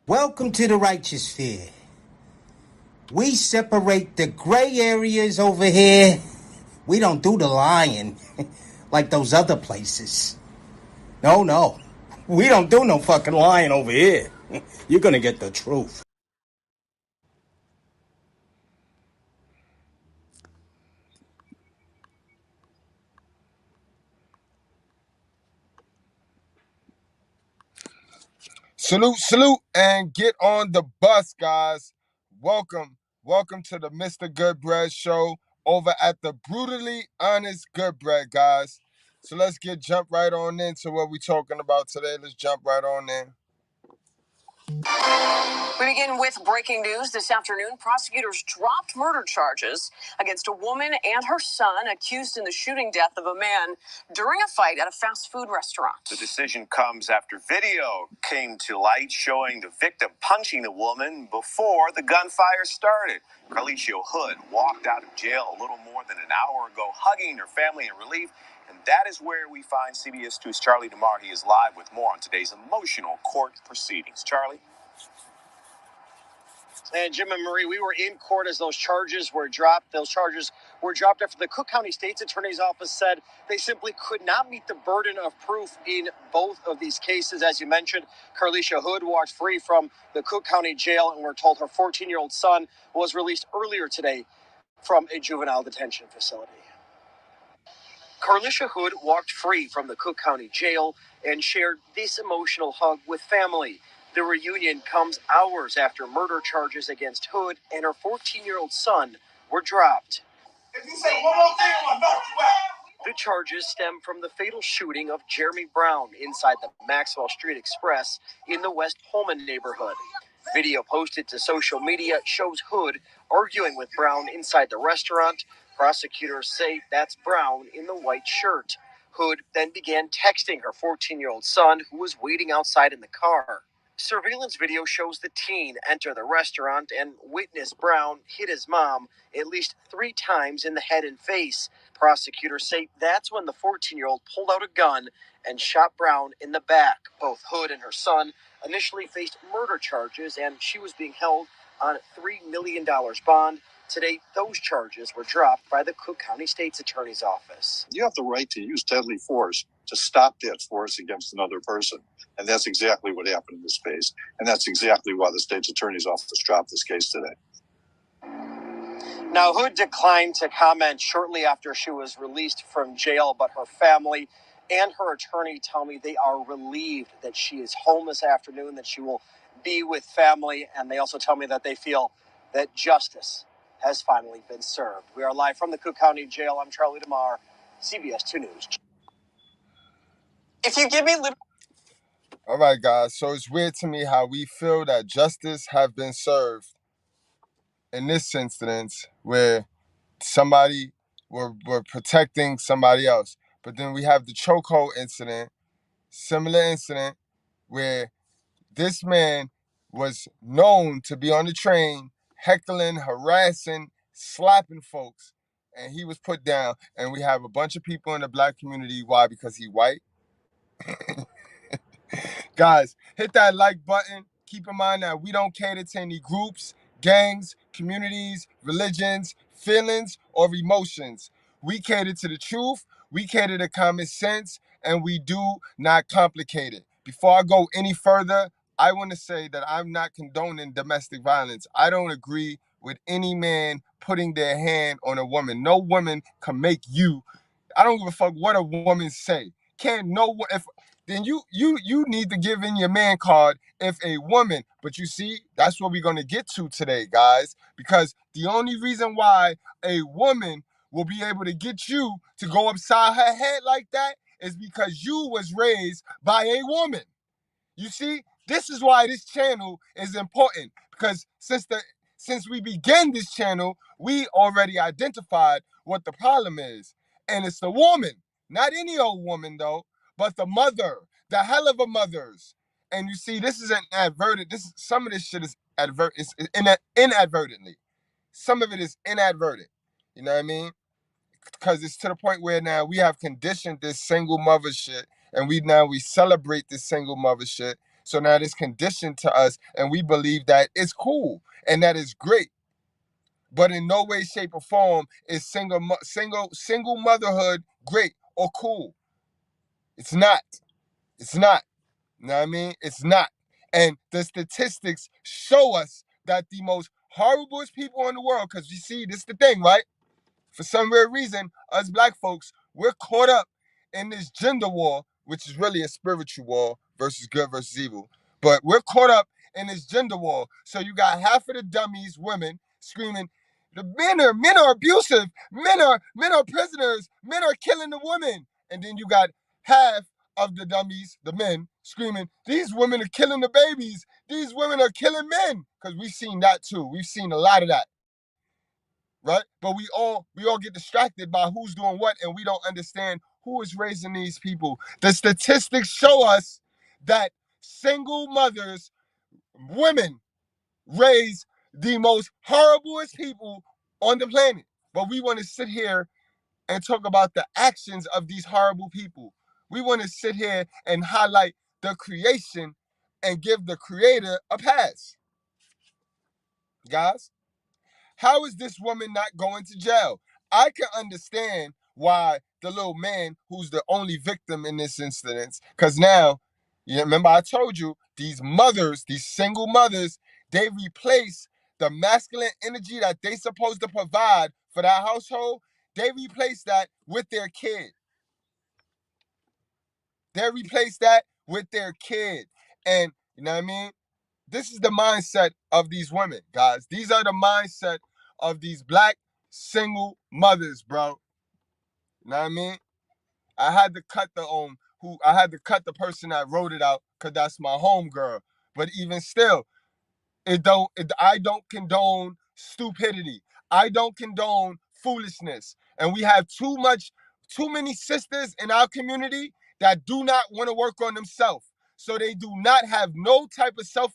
Welcome to the righteous sphere. We separate the gray areas over here. We don't do the lying like those other places. No. We don't do no fucking lying over here. You're gonna get the truth. Salute, and get on the bus, guys. Welcome to the Mr.Goodbread show over at the Brutally Honest Goodbread, guys. So let's jump right on into what we're talking about today. Let's jump right on in. We begin with breaking news this afternoon. Prosecutors dropped murder charges against a woman and her son accused in the shooting death of a man during a fight at a fast food restaurant. The decision comes after video came to light showing the victim punching the woman before the gunfire started. Carlishia Hood walked out of jail a little more than an hour ago, hugging her family in relief. And that is where we find CBS 2's Charlie DeMar. He is live with more on today's emotional court proceedings. Charlie? And Jim and Marie, we were in court as those charges were dropped. Those charges were dropped after the Cook County State's Attorney's Office said they simply could not meet the burden of proof in both of these cases. As you mentioned, Carlishia Hood walked free from the Cook County jail, and we're told her 14-year-old son was released earlier today from a juvenile detention facility. Carlishia Hood walked free from the Cook County jail and shared this emotional hug with family. The reunion comes hours after murder charges against Hood and her 14-year-old son were dropped. If you say one more thing, I'm gonna knock you out. The charges stem from the fatal shooting of Jeremy Brown inside the Maxwell Street Express in the West Pullman neighborhood. Video posted to social media shows Hood arguing with Brown inside the restaurant. Prosecutors say that's Brown in the white shirt. Hood then began texting her 14-year-old son, who was waiting outside in the car. Surveillance video shows the teen enter the restaurant and witness Brown hit his mom at least 3 times in the head and face. Prosecutors say that's when the 14-year-old pulled out a gun and shot Brown in the back. Both Hood and her son initially faced murder charges, and she was being held on $3 million bond. Today, those charges were dropped by the Cook County State's Attorney's Office. You have the right to use deadly force to stop that force against another person. And that's exactly what happened in this case. And that's exactly why the State's Attorney's Office dropped this case today. Now, Hood declined to comment shortly after she was released from jail, but her family and her attorney tell me they are relieved that she is home this afternoon, that she will be with family, and they also tell me that they feel that justice has finally been served. We are live from the Cook County Jail. I'm Charlie DeMar, CBS 2 News. If you give me little... All right, guys. So it's weird to me how we feel that justice have been served in this instance where somebody were protecting somebody else. But then we have the chokehold incident, similar incident, where this man was known to be on the train, heckling, harassing, slapping folks, and he was put down. And we have a bunch of people in the black community. Why? Because he white. Guys, hit that like button. Keep in mind that we don't cater to any groups, gangs, communities, religions, feelings, or emotions. We cater to the truth, we cater to common sense, and we do not complicate it. Before I go any further, I want to say that I'm not condoning domestic violence. I don't agree with any man putting their hand on a woman. No woman can make you. I don't give a fuck what a woman say. Can't no if then you need to give in your man card if a woman. But you see, that's what we're gonna get to today, guys. Because the only reason why a woman will be able to get you to go upside her head like that is because you was raised by a woman. You see, this is why this channel is important. Because since we began this channel, we already identified what the problem is. And it's the woman. Not any old woman, though, but the mother, the hell of a mothers. And you see, this is an advertent. Some of this shit is inadvertently. Some of it is inadvertent. You know what I mean? Because it's to the point where now we have conditioned this single mother shit, and we celebrate this single mother shit. So now it's conditioned to us, and we believe that it's cool and that is great. But in no way, shape, or form is single motherhood great or cool. It's not. It's not. You know what I mean? It's not. And the statistics show us that the most horriblest people in the world, because you see, this is the thing, right? For some weird reason, us black folks, we're caught up in this gender war, which is really a spiritual war versus good versus evil. But we're caught up in this gender war. So you got half of the dummies, women, screaming, the men are abusive, men are prisoners, men are killing the women. And then you got half of the dummies, the men, screaming, these women are killing the babies, these women are killing men. Because we've seen that too. We've seen a lot of that. Right? But we all get distracted by who's doing what, and we don't understand who is raising these people. The statistics show us that single mothers, women, raise the most horriblest people on the planet. But we want to sit here and talk about the actions of these horrible people. We want to sit here and highlight the creation and give the creator a pass. Guys, how is this woman not going to jail? I can understand why the little man who's the only victim in this incident, because now, you remember I told you, these mothers, these single mothers, they replace the masculine energy that they supposed to provide for that household, they replace that with their kid. They replace that with their kid. And you know what I mean? This is the mindset of these women, guys. These are the mindset of these black single mothers, bro. You know what I mean? I had to cut the person that wrote it out because that's my homegirl. But even still, I don't condone stupidity. I don't condone foolishness. And we have too many sisters in our community that do not want to work on themselves. So they do not have no type of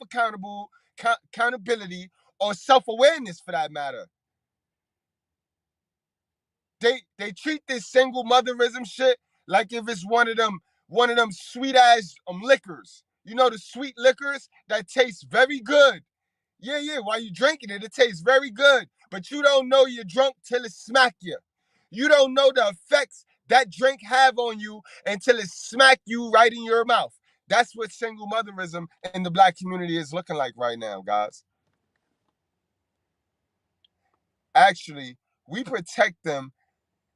accountability or self-awareness for that matter. They treat this single motherism shit like if it's one of them sweet ass liquors. You know, the sweet liquors that taste very good. Yeah. While you drinking it, it tastes very good. But you don't know you're drunk till it smack you. You don't know the effects that drink have on you until it smack you right in your mouth. That's what single motherism in the black community is looking like right now, guys. Actually, we protect them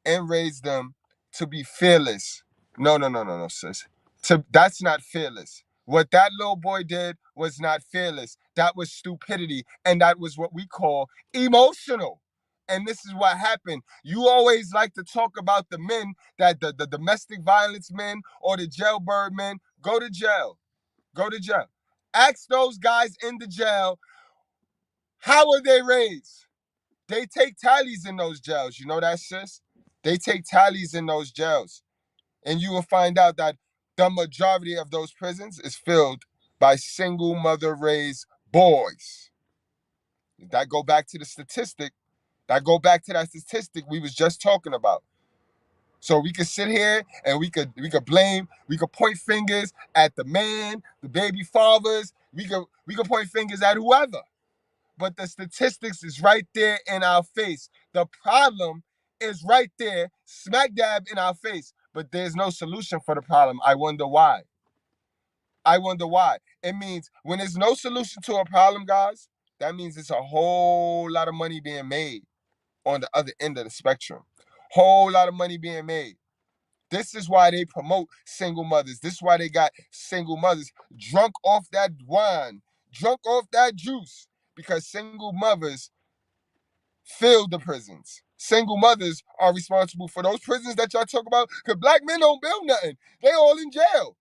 and raise them to be fearless. No, sis. That's not fearless. What that little boy did was not fearless. That was stupidity. And that was what we call emotional. And this is what happened. You always like to talk about the men, that the domestic violence men or the jailbird men. Go to jail. Go to jail. Ask those guys in the jail, how are they raised? They take tallies in those jails. You know that, sis? They take tallies in those jails. And you will find out that the majority of those prisons is filled by single mother raised boys. That go back to the statistic. That go back to that statistic we was just talking about. So we could sit here and we could blame, we could point fingers at the man, the baby fathers, we could point fingers at whoever. But the statistics is right there in our face. The problem is right there, smack dab in our face. But there's no solution for the problem. I wonder why. It means when there's no solution to a problem, guys, that means it's a whole lot of money being made on the other end of the spectrum. Whole lot of money being made. This is why they promote single mothers. This is why they got single mothers drunk off that wine, drunk off that juice, because single mothers fill the prisons. Single mothers are responsible for those prisons that y'all talk about, because black men don't build nothing. They all in jail.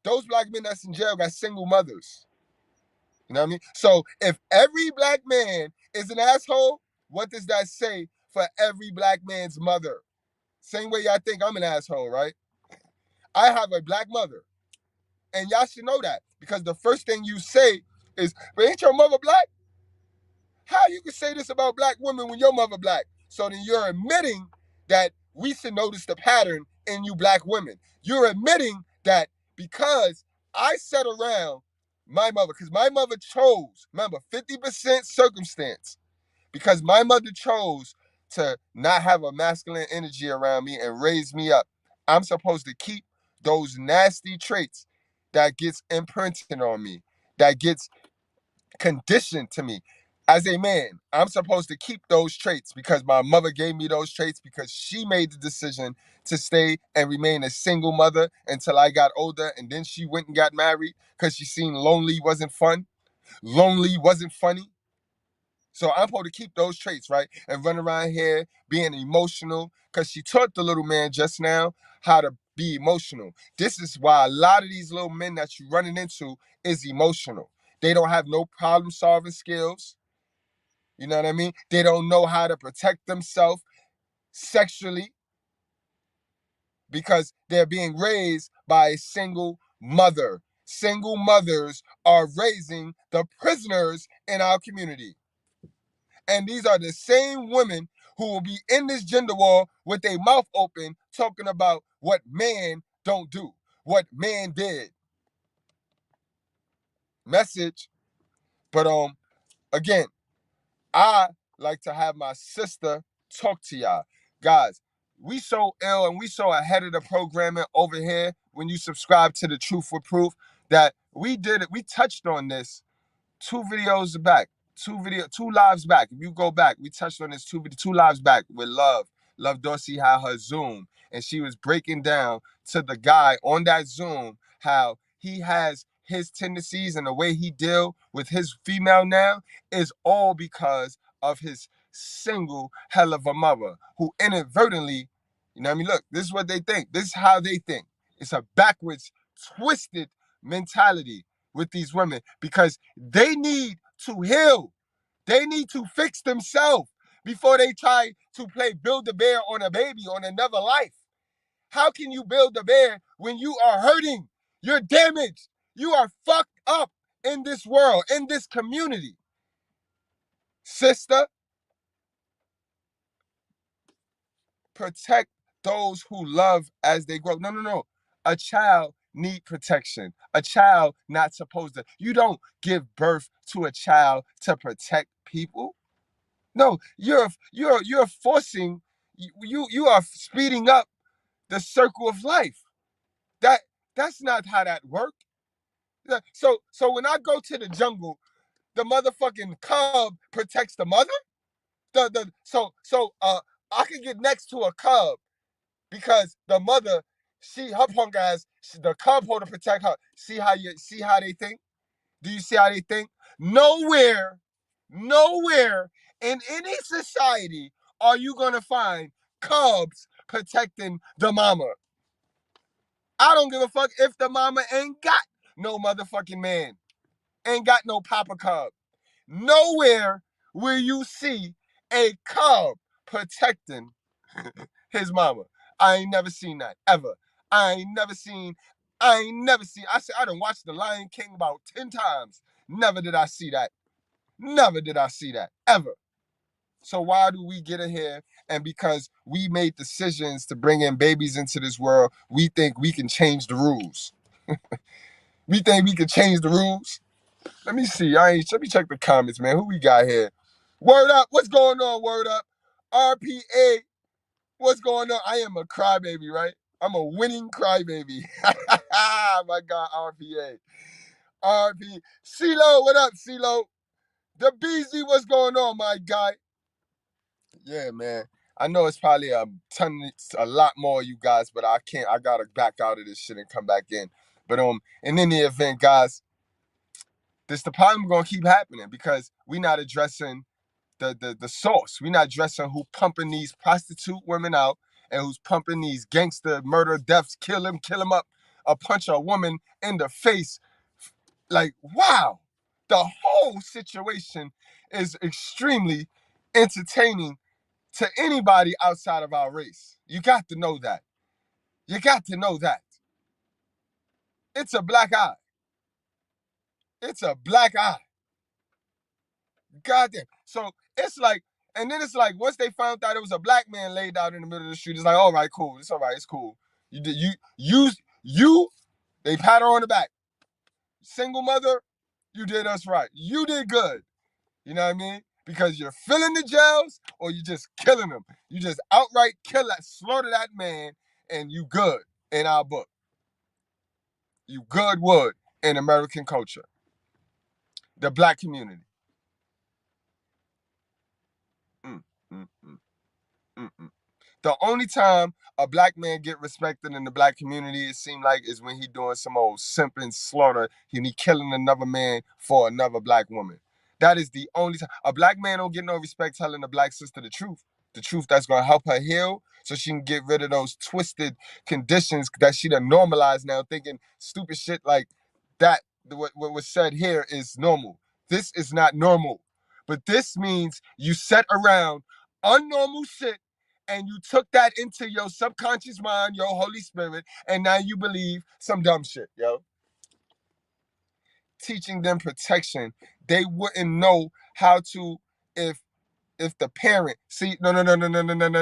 Those black men that's in jail got single mothers. You know what I mean? So if every black man is an asshole, what does that say for every black man's mother? Same way y'all think I'm an asshole, right? I have a black mother. And y'all should know that, because the first thing you say is, but ain't your mother black? How you can say this about black women when your mother black? So then you're admitting that we should notice the pattern in you black women. You're admitting that because I sat around My mother, because my mother chose, remember, 50% circumstance, because my mother chose to not have a masculine energy around me and raise me up. I'm supposed to keep those nasty traits that gets imprinted on me, that gets conditioned to me. As a man, I'm supposed to keep those traits because my mother gave me those traits because she made the decision to stay and remain a single mother until I got older, and then she went and got married because she seen lonely wasn't fun. Lonely wasn't funny. So I'm supposed to keep those traits, right? And run around here being emotional because she taught the little man just now how to be emotional. This is why a lot of these little men that you're running into is emotional. They don't have no problem solving skills. You know what I mean? They don't know how to protect themselves sexually because they're being raised by a single mother. Single mothers are raising the prisoners in our community. And these are the same women who will be in this gender war with their mouth open talking about what man don't do, what man did. Message. But again, I like to have my sister talk to y'all. Guys, we so ill and we so ahead of the programming over here when you subscribe to the Truth with Proof that we did it. We touched on this two videos back, two lives back. If you go back, we touched on this two lives back with Love Dorsey had her Zoom, and she was breaking down to the guy on that Zoom how he has his tendencies and the way he deal with his female now is all because of his single hell of a mother who inadvertently, you know what I mean? Look, this is what they think. This is how they think. It's a backwards, twisted mentality with these women because they need to heal. They need to fix themselves before they try to play Build-A-Bear on a baby on another life. How can you build a bear when you are hurting? You're damaged. You are fucked up in this world, in this community. Sister, protect those who love as they grow. No. A child need protection. A child not supposed to. You don't give birth to a child to protect people. No, you're forcing. You are speeding up the circle of life. That's not how that works. So when I go to the jungle, the motherfucking cub protects the mother. So I can get next to a cub because the mother, her punk ass, the cub holder protect her. See how they think? Do you see how they think? Nowhere in any society are you gonna find cubs protecting the mama. I don't give a fuck if the mama ain't got no motherfucking man, ain't got no papa cub. Nowhere will you see a cub protecting his mama. I ain't never seen that ever. I ain't never seen. I said I done watched The Lion King about 10 times. Never did I see that. Never did I see that ever. So why do we get in here and because we made decisions to bring in babies into this world, we think we can change the rules? We think we can change the rules? Let me see. Let me check the comments, man. Who we got here? Word up. What's going on, word up? RPA. What's going on? I am a crybaby, right? I'm a winning crybaby. My God, RPA. RP. CeeLo, what up, CeeLo? The BZ, what's going on, my guy? Yeah, man. I know it's probably a lot more of you guys, but I can't. I gotta back out of this shit and come back in. But in any event, guys, the problem gonna keep happening because we're not addressing the source. We're not addressing who pumping these prostitute women out and who's pumping these gangster murder deaths, kill him up, or punch a woman in the face. Like, wow. The whole situation is extremely entertaining to anybody outside of our race. You got to know that. You got to know that. It's a black eye. It's a black eye. Goddamn. So it's like, and then it's like, once they found out it was a black man laid out in the middle of the street, it's like, all right, cool. It's all right. It's cool. You, they pat her on the back. Single mother, You did us right. You did good. You know what I mean? Because you're filling the jails or you just killing them. You just outright slaughter that man, and you good in our book. You good wood in American culture. The black community. Mm, mm, mm, mm, mm. The only time a black man get respected in the black community, it seems like, is when he doing some old simping slaughter and he killing another man for another black woman. That is the only time. A black man don't get no respect telling a black sister the truth. The truth that's going to help her heal so she can get rid of those twisted conditions that she done normalized now, thinking stupid shit like that, what was said here is normal. This is not normal. But this means you set around unnormal shit and you took that into your subconscious mind, your Holy Spirit, and now you believe some dumb shit, yo. Teaching them protection, they wouldn't know how to if the parent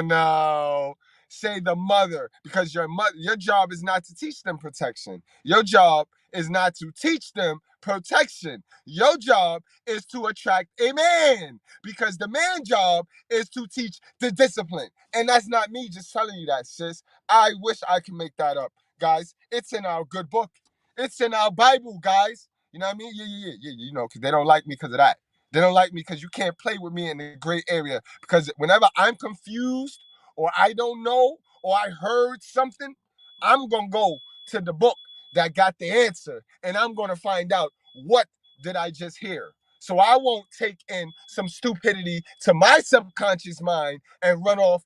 no, say the mother, because your job is not to teach them protection. Your job is not to teach them protection. Your job is to attract a man, because the man job is to teach the discipline. And that's not me just telling you that, sis. I wish I could make that up, guys. It's in our good book. It's in our Bible, guys. You know what I mean? Yeah. You know, because they don't like me because of that. They don't like me because you can't play with me in the gray area. Because whenever I'm confused or I don't know or I heard something, I'm going to go to the book that got the answer, and I'm going to find out what did I just hear. So I won't take in some stupidity to my subconscious mind and run off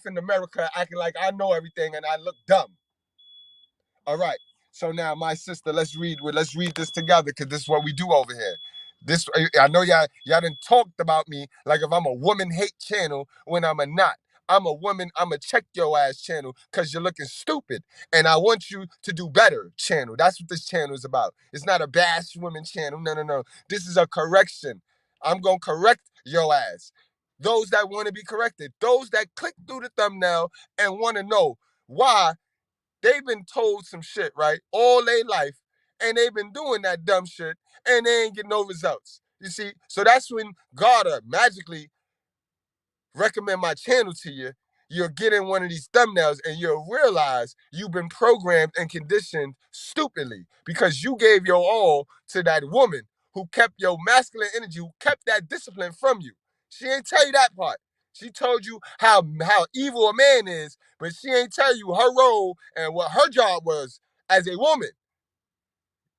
in America acting like I know everything and I look dumb. All right. So now, my sister, let's read this together, because this is what we do over here. This, I know y'all done talked about me like if I'm a woman hate channel when I'm a not. I'm a woman, I'm a check your ass channel because you're looking stupid. And I want you to do better channel. That's what this channel is about. It's not a bash women channel. No. This is a correction. I'm going to correct your ass. Those that want to be corrected. Those that click through the thumbnail and want to know why they've been told some shit, right, all their life, and they've been doing that dumb shit, and they ain't get no results. You see? So that's when God magically recommend my channel to you. You'll get in one of these thumbnails and you'll realize you've been programmed and conditioned stupidly because you gave your all to that woman who kept your masculine energy, who kept that discipline from you. She ain't tell you that part. She told you how evil a man is, but she ain't tell you her role and what her job was as a woman.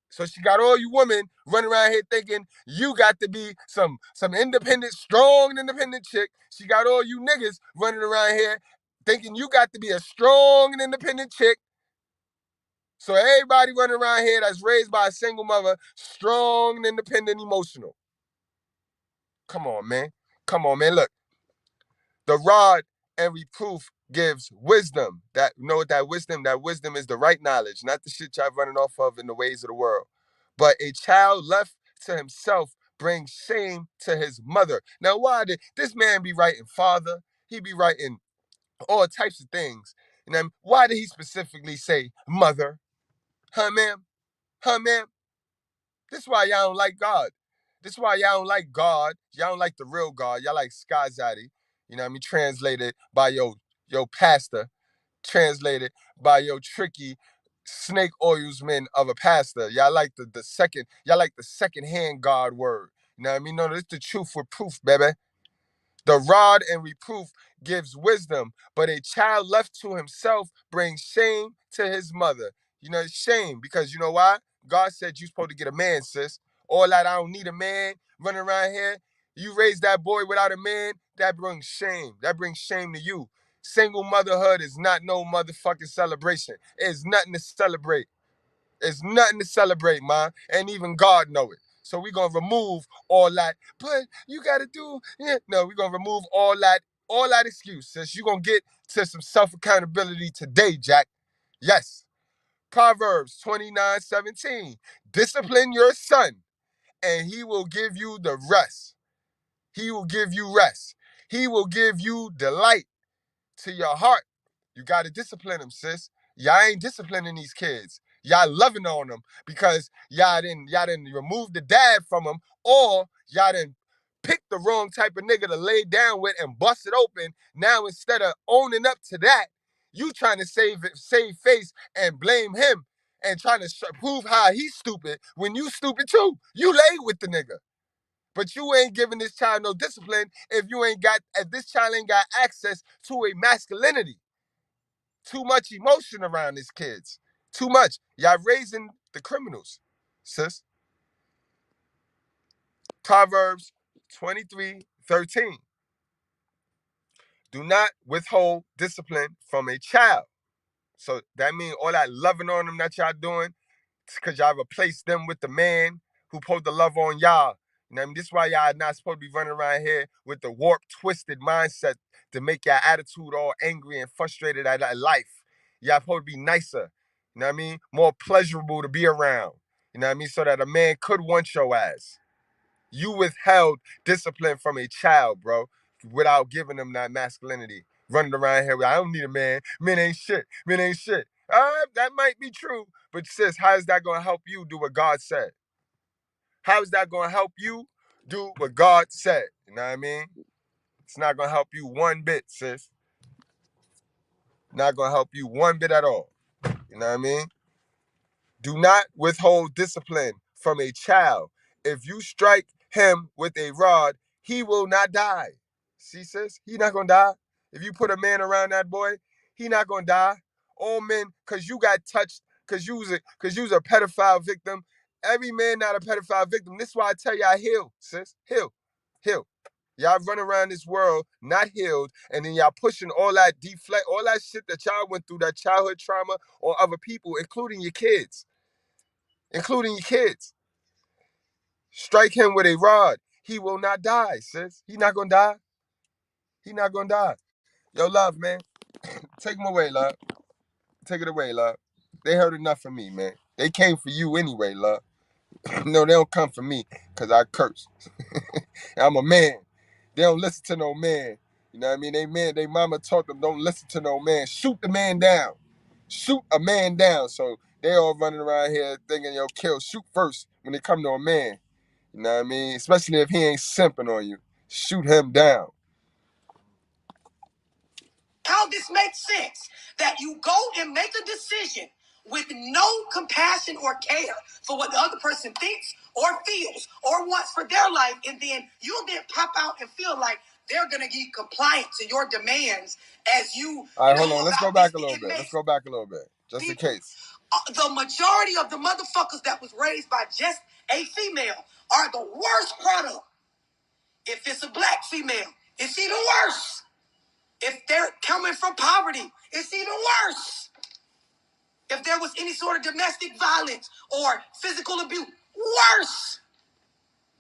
So she got all you women running around here thinking you got to be some independent, strong, independent chick. She got all you niggas running around here thinking you got to be a strong and independent chick. So everybody running around here that's raised by a single mother, strong and independent, emotional. Come on, man. Look, the rod and reproof gives wisdom. That what that wisdom? That wisdom is the right knowledge, not the shit y'all running off of in the ways of the world. But a child left to himself brings shame to his mother. Now, why did this man be writing father? He be writing all types of things. You know, why did he specifically say mother? Huh, ma'am? Huh, ma'am? This is why y'all don't like God. This is why y'all don't like God. Y'all don't like the real God. Y'all like Sky Zaddy. You know what I mean? Translated by your pastor. Translated by your tricky snake oilsman of a pastor. Y'all like the second hand God word. You know what I mean? No, this is the truth with proof, baby. The rod and reproof gives wisdom, but a child left to himself brings shame to his mother. You know, it's shame because you know why? God said you're supposed to get a man, sis. All that I don't need a man running around here. You raise that boy without a man, that brings shame. That brings shame to you. Single motherhood is not no motherfucking celebration. It's nothing to celebrate. It's nothing to celebrate, man. And even God know it. So we're going to remove all that. But you got to do, yeah. No, we're going to remove all that excuse. Since you're going to get to some self-accountability today, Jack. Yes. Proverbs 29:17. Discipline your son, and he will give you the rest. He will give you rest. He will give you delight to your heart. You got to discipline them, sis. Y'all ain't disciplining these kids. Y'all loving on him because y'all didn't remove the dad from him, or y'all didn't pick the wrong type of nigga to lay down with and bust it open. Now instead of owning up to that, you trying to save face and blame him and trying to prove how he's stupid when you stupid too. You laid with the nigga. But you ain't giving this child no discipline if this child ain't got access to a masculinity. Too much emotion around these kids. Too much. Y'all raising the criminals, sis. Proverbs 23:13. Do not withhold discipline from a child. So that means all that loving on them that y'all doing, because y'all replaced them with the man who supposed to love on y'all. You know what I mean? This is why y'all not supposed to be running around here with the warped, twisted mindset to make your attitude all angry and frustrated at life. Y'all supposed to be nicer. You know what I mean? More pleasurable to be around. You know what I mean? So that a man could want your ass. You withheld discipline from a child, bro, without giving them that masculinity. Running around here with, I don't need a man. Men ain't shit. Men ain't shit. That might be true, but sis, how is that going to help you do what God said? How is that going to help you do what God said? You know what I mean? It's not going to help you one bit, sis. Not going to help you one bit at all. You know what I mean? Do not withhold discipline from a child. If you strike him with a rod, he will not die. See, sis? He not going to die. If you put a man around that boy, he not going to die. All men, because you got touched, because you was a pedophile victim. Every man not a pedophile victim. This is why I tell y'all heal, sis. Heal. Heal. Y'all run around this world not healed, and then y'all pushing all that all that shit that y'all went through, that childhood trauma on other people, including your kids. Including your kids. Strike him with a rod. He will not die, sis. He not gonna die. He not gonna die. Yo, love, man. Take him away, love. Take it away, love. They heard enough of me, man. They came for you anyway, love. No, they don't come for me, because I curse. I'm a man. They don't listen to no man. You know what I mean? They mama taught them don't listen to no man. Shoot the man down. Shoot a man down. So they all running around here thinking, yo, shoot first when they come to a man. You know what I mean? Especially if he ain't simping on you. Shoot him down. How this makes sense that you go and make a decision with no compassion or care for what the other person thinks or feels or wants for their life, and then you'll then pop out and feel like they're going to be compliant to your demands as you... All right, hold on. Let's go back a little bit. Just in case. The majority of the motherfuckers that was raised by just a female are the worst product. If it's a black female, it's even worse. If they're coming from poverty, it's even worse. If there was any sort of domestic violence or physical abuse, worse.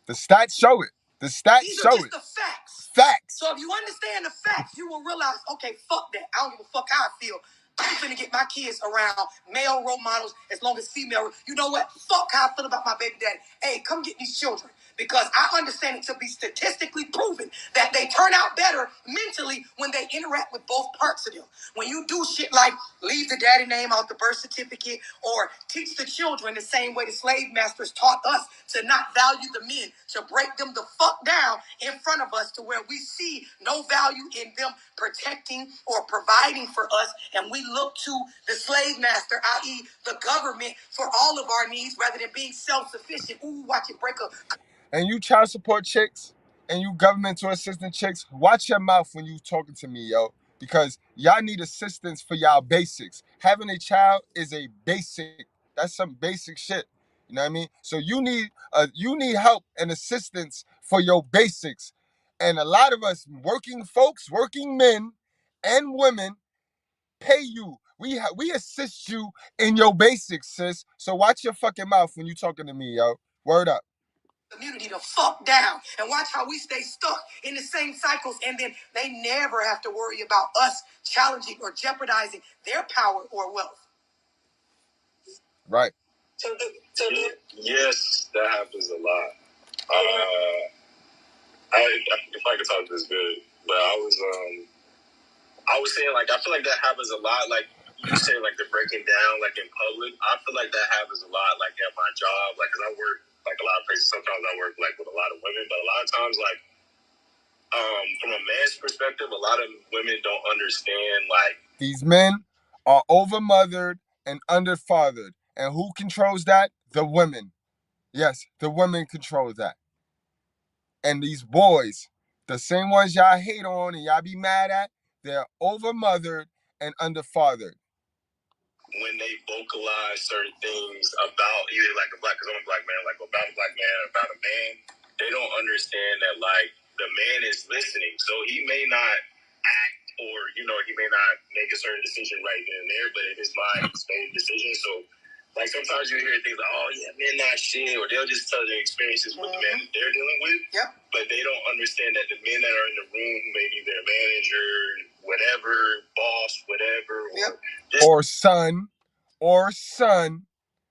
The stats show it. These are just the facts. Facts. So if you understand the facts, you will realize, okay, fuck that. I don't give a fuck how I feel. I'm finna get my kids around male role models as long as female. You know what? Fuck how I feel about my baby daddy. Hey, come get these children. Because I understand it to be statistically proven that they turn out better mentally when they interact with both parts of them. When you do shit like leave the daddy name out the birth certificate or teach the children the same way the slave masters taught us to not value the men, to break them the fuck down in front of us to where we see no value in them protecting or providing for us, and we look to the slave master, i.e. the government, for all of our needs rather than being self-sufficient. Ooh, watch it break up. And you child support chicks and you governmental assistant chicks, watch your mouth when you talking to me, yo. Because y'all need assistance for y'all basics. Having a child is a basic. That's some basic shit. You know what I mean? So you need help and assistance for your basics. And a lot of us working folks, working men and women pay you. We assist you in your basics, sis. So watch your fucking mouth when you talking to me, yo. Word up. Community to fuck down and watch how we stay stuck in the same cycles, and then they never have to worry about us challenging or jeopardizing their power or wealth. Right. Yes, that happens a lot. If I could talk this good, but I was saying, like, I feel like that happens a lot. Like, You say like the breaking down, like in public. I feel like that happens a lot, like at my job, like because I work like a lot of places. Sometimes I work like with a lot of women, but a lot of times, like from a man's perspective, a lot of women don't understand like these men are overmothered and underfathered, and who controls that? The women. Yes, the women control that. And these boys, the same ones y'all hate on and y'all be mad at, they're overmothered and underfathered. when they vocalize certain things about either like a black, because I'm a black man, like about a black man, about a man, they don't understand that like the man is listening. So he may not act or, you know, he may not make a certain decision right then and there, but in his mind, he's made a decision. So like sometimes you hear things like, oh yeah, men not shit, or they'll just tell their experiences with the men that they're dealing with. Yep. But they don't understand that the men that are in the room who may be their manager, whatever, boss, whatever, or son,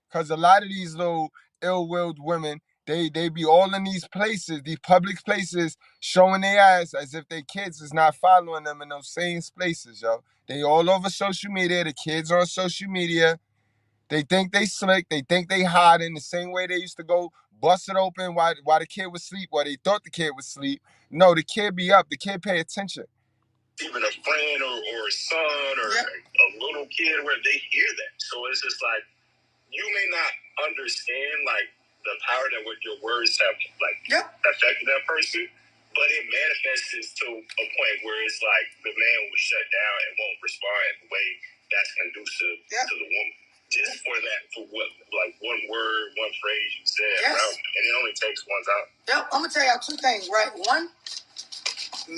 because a lot of these little ill-willed women, they be all in these places, these public places, showing their ass as if their kids is not following them in those same places, yo. They all over social media. The kids are on social media. They think they slick. They think they hot in the same way they used to go bust it open while the kid was asleep, while they thought the kid was asleep. No, the kid be up. The kid pay attention. Even a friend or a son or a little kid where they hear that. So it's just like, you may not understand like the power that what your words have like affected that person, but it manifests to a point where it's like the man will shut down and won't respond in the way that's conducive to the woman. Just for that, for what, like one word, one phrase you said, and it only takes one time. Yep, I'm gonna tell y'all two things, right? One,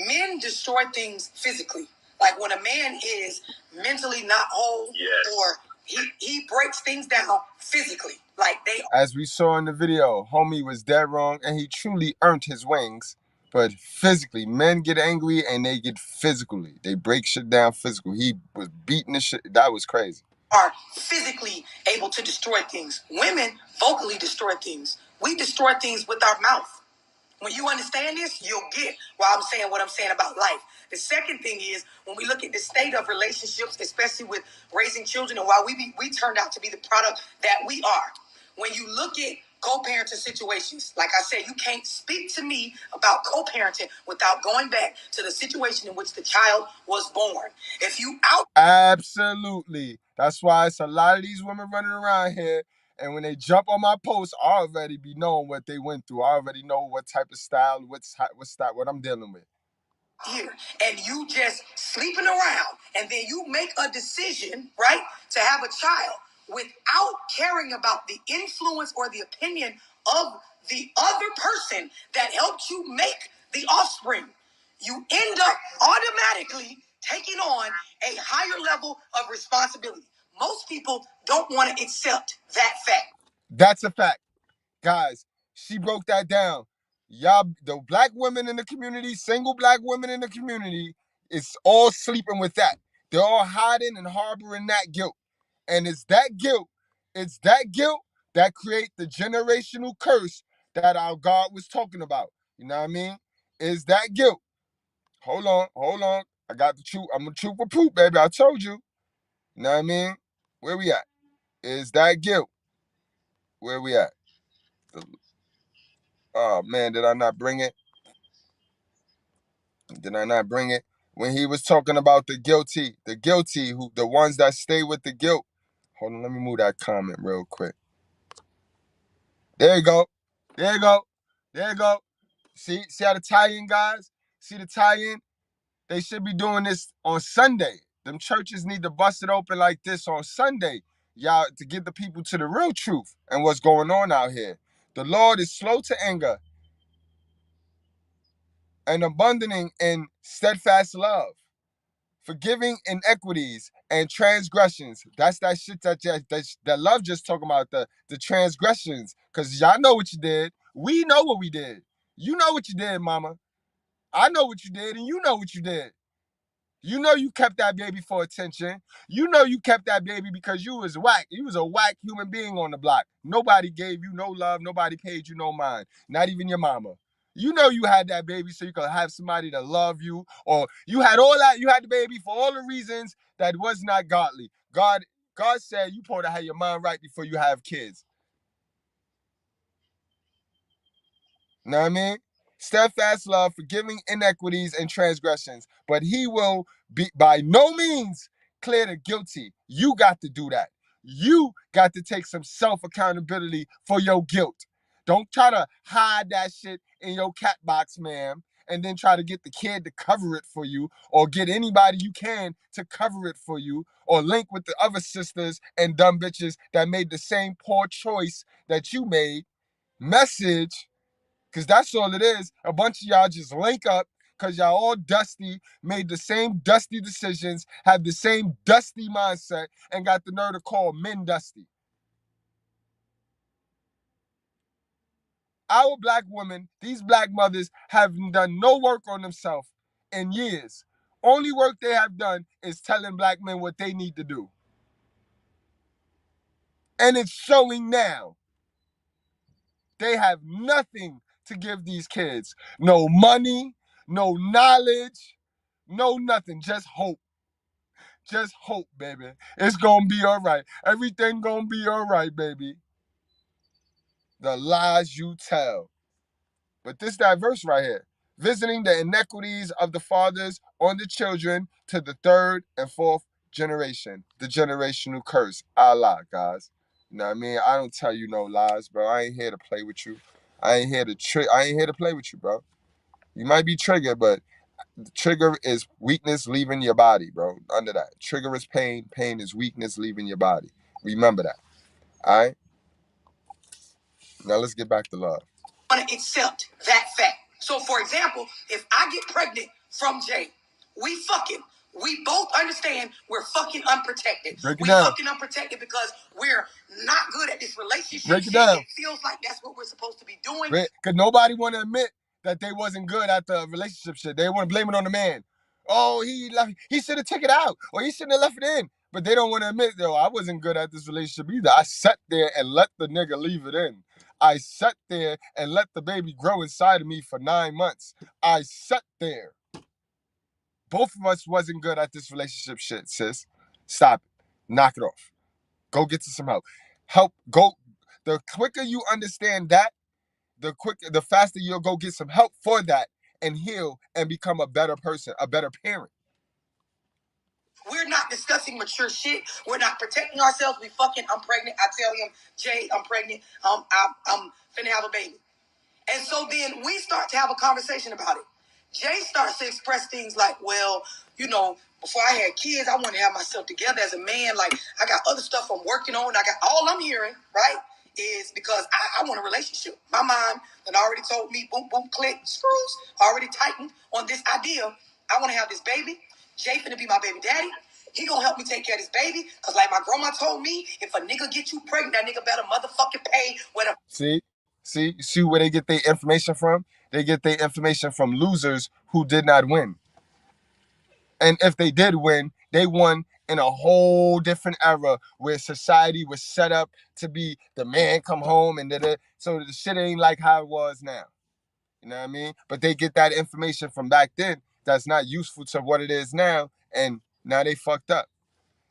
men destroy things physically. Like when a man is mentally not whole, or he breaks things down physically. Like they, as we saw in the video, homie was dead wrong, and he truly earned his wings. But physically, men get angry and they get physically. They break shit down physical. He was beating the shit. That was crazy. Are physically able to destroy things. Women vocally destroy things. We destroy things with our mouth. When you understand this, you'll get why I'm saying what I'm saying about life. The second thing is when we look at the state of relationships, especially with raising children, and why we turned out to be the product that we are. When you look at co-parenting situations, like I said, you can't speak to me about co-parenting without going back to the situation in which the child was born. If you Absolutely. That's why it's a lot of these women running around here. And when they jump on my post, I already be knowing what they went through. I already know what type of style, what I'm dealing with. Here, and you just sleeping around, and then you make a decision, right, to have a child without caring about the influence or the opinion of the other person that helped you make the offspring. You end up automatically taking on a higher level of responsibility. Most people don't want to accept that fact. That's a fact. Guys, she broke that down. Y'all, the black women in the community, single black women in the community, it's all sleeping with that. They're all hiding and harboring that guilt. And it's that guilt that create the generational curse that our God was talking about. You know what I mean? It's that guilt. Hold on. I got the truth. I'm the truth for proof, baby. I told you. You know what I mean? Where we at? Is that guilt? Where we at? Oh man, did I not bring it? When he was talking about the guilty, the ones that stay with the guilt. Hold on, let me move that comment real quick. There you go. See how the tie-in, guys? See the tie-in? They should be doing this on Sunday. Them churches need to bust it open like this on Sunday, y'all, to get the people to the real truth and what's going on out here. The Lord is slow to anger and abandoning in steadfast love, forgiving inequities and transgressions. That's that shit that love just talking about, the transgressions. Because y'all know what you did. We know what we did. You know what you did, mama. I know what you did, and you know what you did. You know you kept that baby for attention. You know you kept that baby because you was whack. You was a whack human being on the block. Nobody gave you no love. Nobody paid you no mind. Not even your mama. You know you had that baby so you could have somebody to love you, or you had all that. You had the baby for all the reasons that was not godly. God said you supposed to have your mind right before you have kids. Know what I mean? Steadfast love, forgiving inequities and transgressions, but he will be by no means clear the guilty. You got to do that. You got to take some self-accountability for your guilt. Don't try to hide that shit in your cat box, ma'am, and then try to get the kid to cover it for you, or get anybody you can to cover it for you, or link with the other sisters and dumb bitches that made the same poor choice that you made. Message. Because that's all it is. A bunch of y'all just link up because y'all all dusty, made the same dusty decisions, have the same dusty mindset, and got the nerve to call men dusty. Our black women, these black mothers, have done no work on themselves in years. Only work they have done is telling black men what they need to do. And it's showing now. They have nothing to give these kids. No money, no knowledge, no nothing, just hope. Just hope, baby. It's gonna be all right. Everything gonna be all right, baby. The lies you tell. But this that verse right here. Visiting the inequities of the fathers on the children to the third and fourth generation. The generational curse. Allah, guys. You know what I mean? I don't tell you no lies, bro. I ain't here to play with you. I ain't here to play with you, bro. You might be triggered, but the trigger is weakness leaving your body, bro. Under that. Trigger is pain. Pain is weakness leaving your body. Remember that. All right? Now let's get back to love. I want to accept that fact. So, for example, if I get pregnant from Jay, we fucking. We both understand we're fucking unprotected. Break it we down. Fucking unprotected because we're not good at this relationship. Break it down. It feels like that's what we're supposed to be doing. Because nobody want to admit that they wasn't good at the relationship shit. They want to blame it on the man. Oh, he should have taken it out, or he shouldn't have left it in. But they don't want to admit, though, I wasn't good at this relationship either. I sat there and let the nigga leave it in. I sat there and let the baby grow inside of me for 9 months. I sat there. Both of us wasn't good at this relationship shit, sis. Stop it. Knock it off. Go get some help. Go. The quicker you understand that, the faster you'll go get some help for that and heal and become a better person, a better parent. We're not discussing mature shit. We're not protecting ourselves. I'm pregnant. I tell him, Jay, I'm pregnant. I'm finna have a baby. And so then we start to have a conversation about it. Jay starts to express things like, well, before I had kids, I want to have myself together as a man. Like, I got other stuff I'm working on. I got all I'm hearing, right, is because I want a relationship. My mind had already told me, boom, boom, click, screws, already tightened on this idea. I want to have this baby. Jay finna be my baby daddy. He gonna help me take care of this baby. Because like my grandma told me, if a nigga get you pregnant, that nigga better motherfucking pay whatever. See where they get their information from? They get their information from losers who did not win. And if they did win, they won in a whole different era where society was set up to be the man come home and so the shit ain't like how it was now. You know what I mean? But they get that information from back then that's not useful to what it is now, and now they fucked up.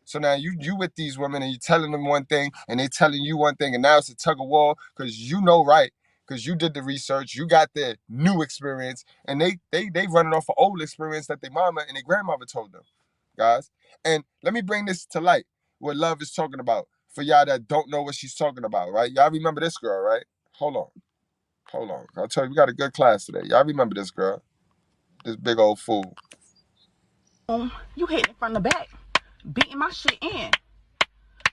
So now you with these women and you're telling them one thing and they telling you one thing, and now it's a tug of war because you know right, because you did the research, you got the new experience, and they running off of old experience that their mama and their grandmother told them, guys. And let me bring this to light, what love is talking about, for y'all that don't know what she's talking about, right? Y'all remember this girl, right? Hold on. I'll tell you, we got a good class today. Y'all remember this girl, this big old fool. You hit it from the back, beating my shit in.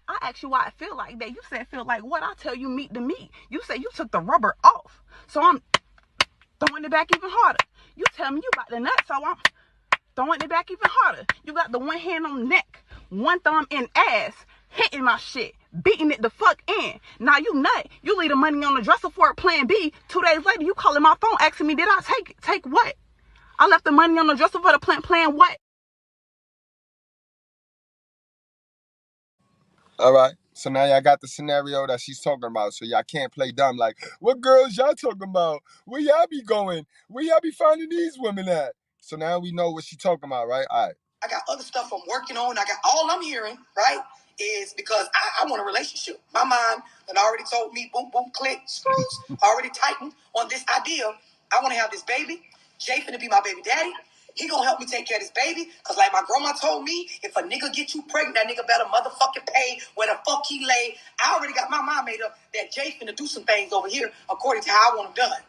I asked you why I feel like that. You said feel like what? I tell you meat to meat. You said you took the rubber off. So I'm throwing it back even harder. You tell me you got the nut, so I'm throwing it back even harder. You got the one hand on the neck, one thumb in ass, hitting my shit, beating it the fuck in. Now you nut. You leave the money on the dresser for plan B. 2 days later, you calling my phone asking me, did I take what? I left the money on the dresser for the plan what? All right. So now y'all got the scenario that she's talking about. So y'all can't play dumb like, what girls y'all talking about? Where y'all be going? Where y'all be finding these women at? So now we know what she's talking about, right? All right. I got other stuff I'm working on. I got all I'm hearing, right, is because I want a relationship. My mind had already told me, boom, boom, click, screws, already tightened on this idea. I want to have this baby. Jay finna be my baby daddy. He gonna help me take care of this baby. Cause like my grandma told me, if a nigga get you pregnant, that nigga better motherfucking pay where the fuck he lay. I already got my mind made up that Jay finna do some things over here according to how I want them done.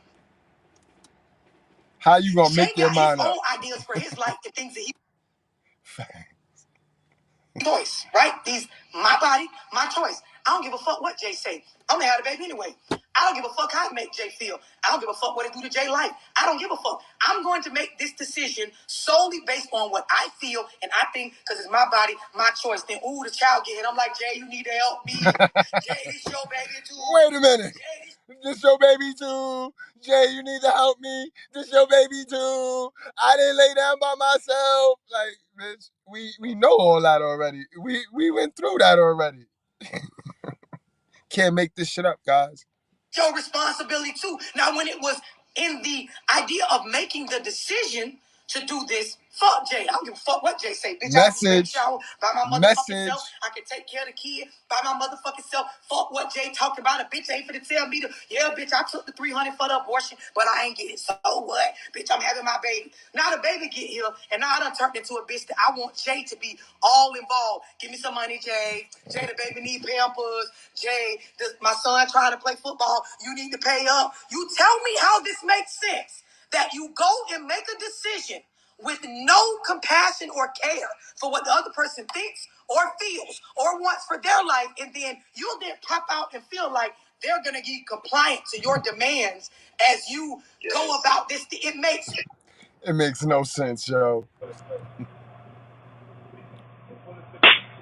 How you gonna make your mind up? Jay got his own ideas for his life and things that he choice, right? These my body, my choice. I don't give a fuck what Jay say. I'm gonna have a baby anyway. I don't give a fuck how it make Jay feel. I don't give a fuck what it do to Jay life. I don't give a fuck. I'm going to make this decision solely based on what I feel and I think because it's my body, my choice. Then ooh, the child get hit. I'm like, Jay, you need to help me. Jay, this your baby too. Wait a minute. This your baby too. Jay, you need to help me. This your baby too. I didn't lay down by myself. Like, bitch, we know all that already. We went through that already. Can't make this shit up, guys. Your responsibility too. Now, when it was in the idea of making the decision to do this, fuck Jay. I don't give a fuck what Jay say. Bitch, Message. I can by my motherfucking self. I can take care of the kid by my motherfucking self. Fuck what Jay talking about. A bitch ain't finna tell me to, yeah, bitch, I took the $300 for the abortion, but I ain't get it. So what? Bitch, I'm having my baby. Now the baby get here, and now I done turned into a bitch that I want Jay to be all involved. Give me some money, Jay. Jay, the baby need Pampers. Jay, my son trying to play football. You need to pay up. You tell me how this makes sense. That you go and make a decision with no compassion or care for what the other person thinks or feels or wants for their life, and then you'll then pop out and feel like they're gonna be compliant to your demands as you go about this. It makes no sense, yo.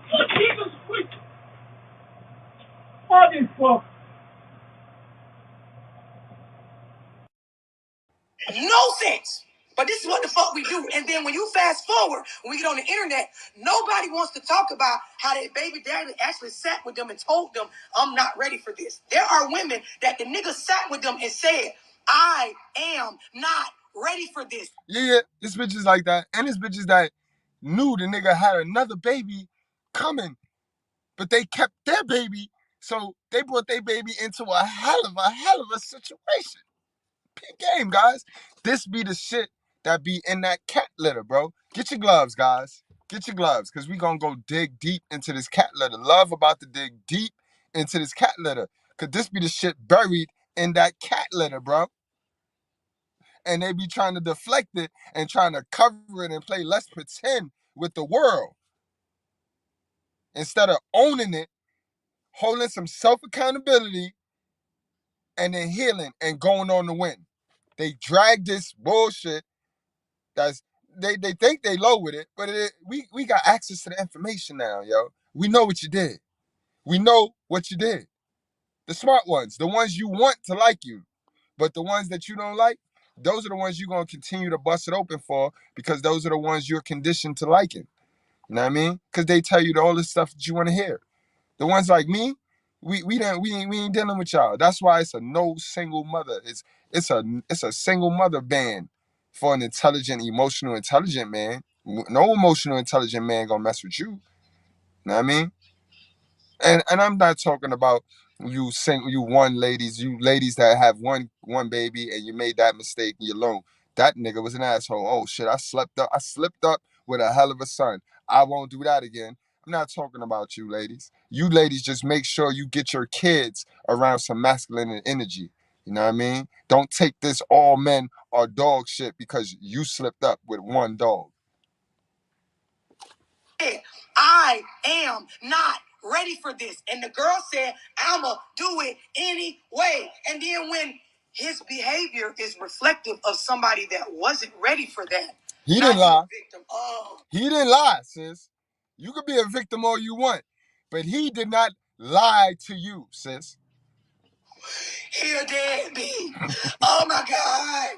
Jesus Christ! What the fuck? no sense. But this is what the fuck we do. And then when you fast forward, when we get on the internet, nobody wants to talk about how their baby daddy actually sat with them and told them, I'm not ready for this. There are women that the nigga sat with them and said, I am not ready for this. Yeah, this bitch is like that. And this bitch is that knew the nigga had another baby coming, but they kept their baby, so they brought their baby into a hell of a situation. Big game, guys. This be the shit that be in that cat litter, bro. Get your gloves, guys. Get your gloves, because we gonna go dig deep into this cat litter. Love about to dig deep into this cat litter, because this be the shit buried in that cat litter, bro. And they be trying to deflect it and trying to cover it and play let's pretend with the world. Instead of owning it, holding some self-accountability, and then healing and going on to win. They drag this bullshit that's they think they low with it, but we got access to the information now, yo. We know what you did. We know what you did. The smart ones, the ones you want to like you, but the ones that you don't like, those are the ones you're going to continue to bust it open for, because those are the ones you're conditioned to liking. You know what I mean? Because they tell you all the stuff that you want to hear. The ones like me, we ain't dealing with y'all. That's why it's a no single mother. It's a single mother ban for an intelligent, emotional, intelligent man. No emotional, intelligent man gonna mess with you. You know what I mean? And I'm not talking about you ladies that have one baby and you made that mistake and you're alone. That nigga was an asshole. Oh shit, I slipped up with a hell of a son. I won't do that again. I'm not talking about you ladies. You ladies just make sure you get your kids around some masculine energy. You know what I mean? Don't take this all men are dog shit because you slipped up with one dog. I am not ready for this. And the girl said, I'ma do it anyway. And then when his behavior is reflective of somebody that wasn't ready for that. He didn't lie. He didn't lie, sis. You could be a victim all you want, but he did not lie to you, sis. He a deadbeat. Oh my God.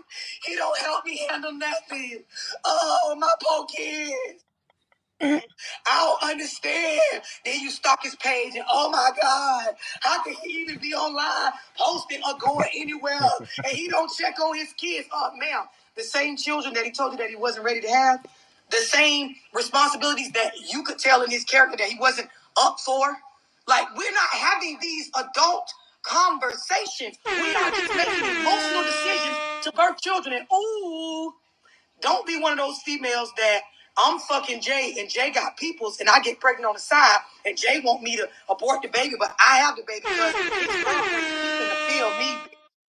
He don't help me handle nothing. Oh, my poor kids. I don't understand. Then you stalk his page and oh my God, how can he even be online posting or going anywhere and he don't check on his kids? Oh, ma'am, the same children that he told you that he wasn't ready to have, the same responsibilities that you could tell in his character that he wasn't up for. Like, we're not having these adult conversations. We are just making emotional decisions to birth children. And ooh, don't be one of those females that I'm fucking Jay and Jay got peoples and I get pregnant on the side and Jay want me to abort the baby, but I have the baby because his girlfriend, she finna feel me.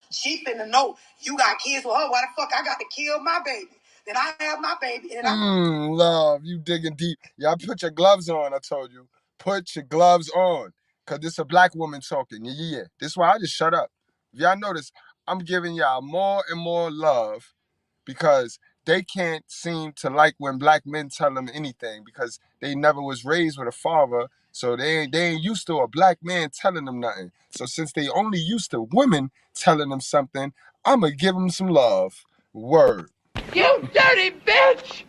She finna know you got kids with her. Why the fuck I got to kill my baby? Then I have my baby and Love, you digging deep. Y'all put your gloves on, I told you. Put your gloves on. Cause this a black woman talking. Yeah. This is why I just shut up. If y'all notice, I'm giving y'all more and more love because they can't seem to like when black men tell them anything because they never was raised with a father, so they ain't used to a black man telling them nothing. So since they only used to women telling them something, I'ma give them some love. Word. You dirty bitch!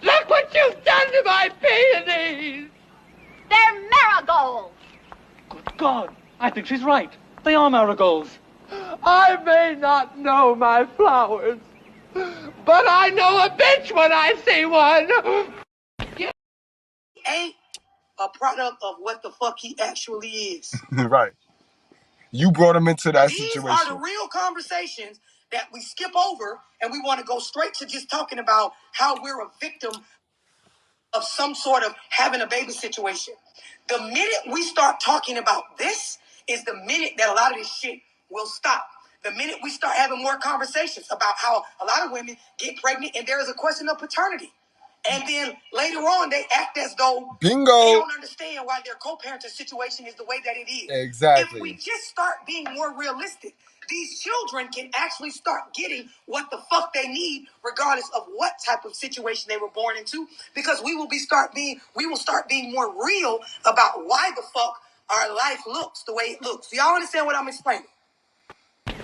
Look what you've done to my peonies! They're marigolds! Good God, I think she's right. They are marigolds. I may not know my flowers, but I know a bitch when I see one! ain't a product of what the fuck he actually is. Right. You brought him into that These situation. are the real conversations that we skip over and we want to go straight to just talking about how we're a victim of some sort of having a baby situation. The minute we start talking about this is the minute that a lot of this shit will stop. The minute we start having more conversations about how a lot of women get pregnant and there is a question of paternity. And then later on, they act as though Bingo. They don't understand why their co-parenting situation is the way that it is. Exactly. If we just start being more realistic, these children can actually start getting what the fuck they need, regardless of what type of situation they were born into, because we will start being more real about why the fuck our life looks the way it looks. Do y'all understand what I'm explaining?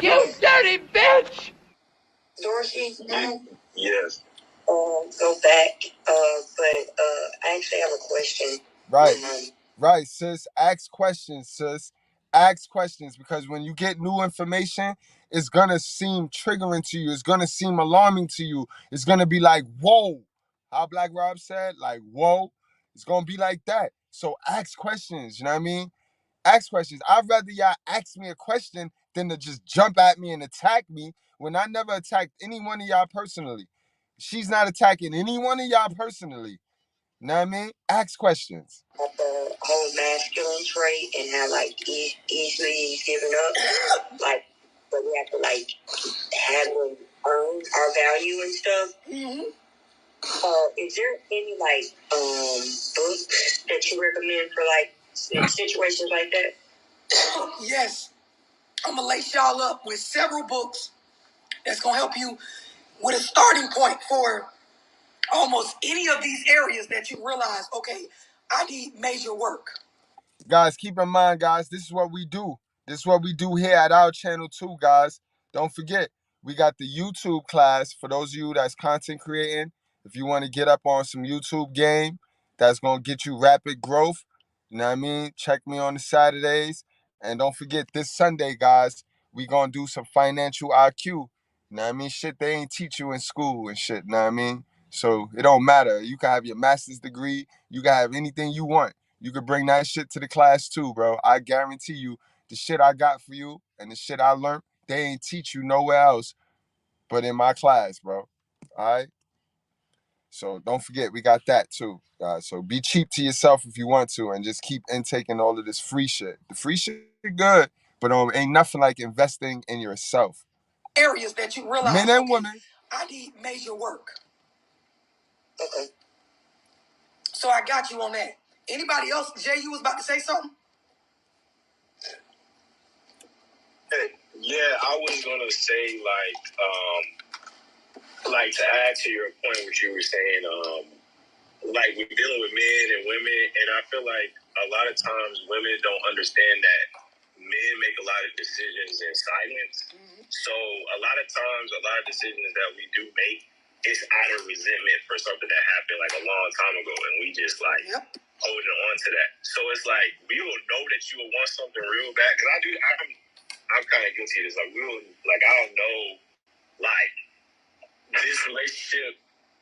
You dirty bitch! Dorothy? Yes. Go back, but I actually have a question. Right. Right, sis. Ask questions, sis. Ask questions because when you get new information, it's gonna seem triggering to you. It's gonna seem alarming to you. It's gonna be like, whoa. How Black Rob said, like, whoa. It's gonna be like that. So ask questions, you know what I mean? Ask questions. I'd rather y'all ask me a question than to just jump at me and attack me when I never attacked any one of y'all personally. She's not attacking any one of y'all personally. You know what I mean? Ask questions. The whole masculine trait and how easily he's given up, but we have to have him earn our value and stuff. Mm-hmm. Is there any books that you recommend for situations like that? Yes, I'm gonna lace y'all up with several books that's gonna help you with a starting point for almost any of these areas that you realize, okay, I need major work. Guys, keep in mind, guys, this is what we do. This is what we do here at our channel too, guys. Don't forget, we got the YouTube class for those of you that's content creating. If you want to get up on some YouTube game, that's going to get you rapid growth. You know what I mean? Check me on the Saturdays. And don't forget, this Sunday, guys, we going to do some financial IQ. You know what I mean? Shit they ain't teach you in school and shit, you know what I mean? So it don't matter. You can have your master's degree. You can have anything you want. You could bring that shit to the class too, bro. I guarantee you, the shit I got for you and the shit I learned, they ain't teach you nowhere else but in my class, bro. All right? So don't forget, we got that too, guys. So be cheap to yourself if you want to and just keep intaking all of this free shit. The free shit good, but ain't nothing like investing in yourself. Areas that you realize, men and women, I need major work. Okay. So I got you on that. Anybody else? Jay, you was about to say something? Yeah, I was gonna say to add to your point, what you were saying, we're dealing with men and women, and I feel like a lot of times women don't understand that men make a lot of decisions in silence. Mm-hmm. So a lot of times, a lot of decisions that we do make it's out of resentment for something that happened like a long time ago, and we just like holding on to that. So it's like we will know that you will want something real bad. Cause I'm kind of guilty of this. Like I don't know, like this relationship.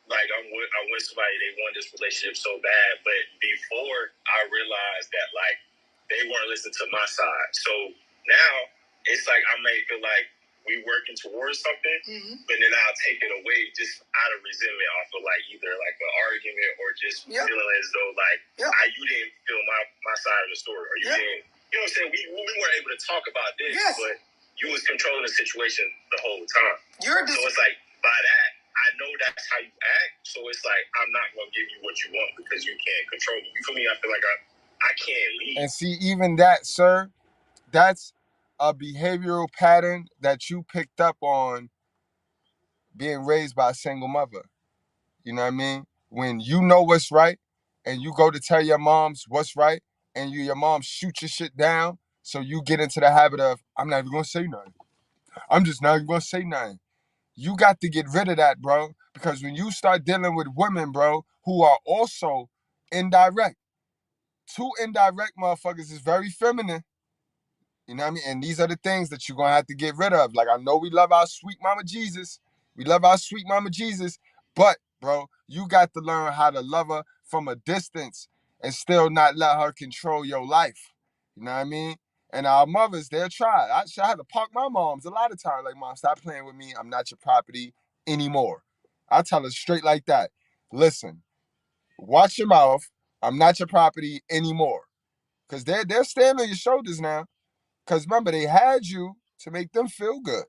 Like I'm with somebody, they want this relationship so bad, but before I realized that like they weren't listening to my side. So now it's like I may feel like we working towards something, but then I'll take it away just out of resentment off of like either like an argument or just feeling as though like you didn't feel my side of the story, or you didn't. You know what I'm saying? We weren't able to talk about this, but you was controlling the situation the whole time. So it's like by that, I know that's how you act. So it's like I'm not gonna give you what you want because you can't control me. You feel me? I feel like I can't leave. And see, even that, sir, that's a behavioral pattern that you picked up on being raised by a single mother. You know what I mean? When you know what's right and you go to tell your moms what's right and your mom shoot your shit down, so you get into the habit of, I'm not even gonna say nothing. I'm just not even gonna say nothing. You got to get rid of that, bro. Because when you start dealing with women, bro, who are also indirect, two indirect motherfuckers is very feminine. You know what I mean? And these are the things that you're going to have to get rid of. Like, I know we love our sweet mama Jesus. We love our sweet mama Jesus. But, bro, you got to learn how to love her from a distance and still not let her control your life. You know what I mean? And our mothers, they'll try. I had to park my moms a lot of times. Like, Mom, stop playing with me. I'm not your property anymore. I tell her straight like that. Listen, watch your mouth. I'm not your property anymore. Because they're standing on your shoulders now. Because remember, they had you to make them feel good.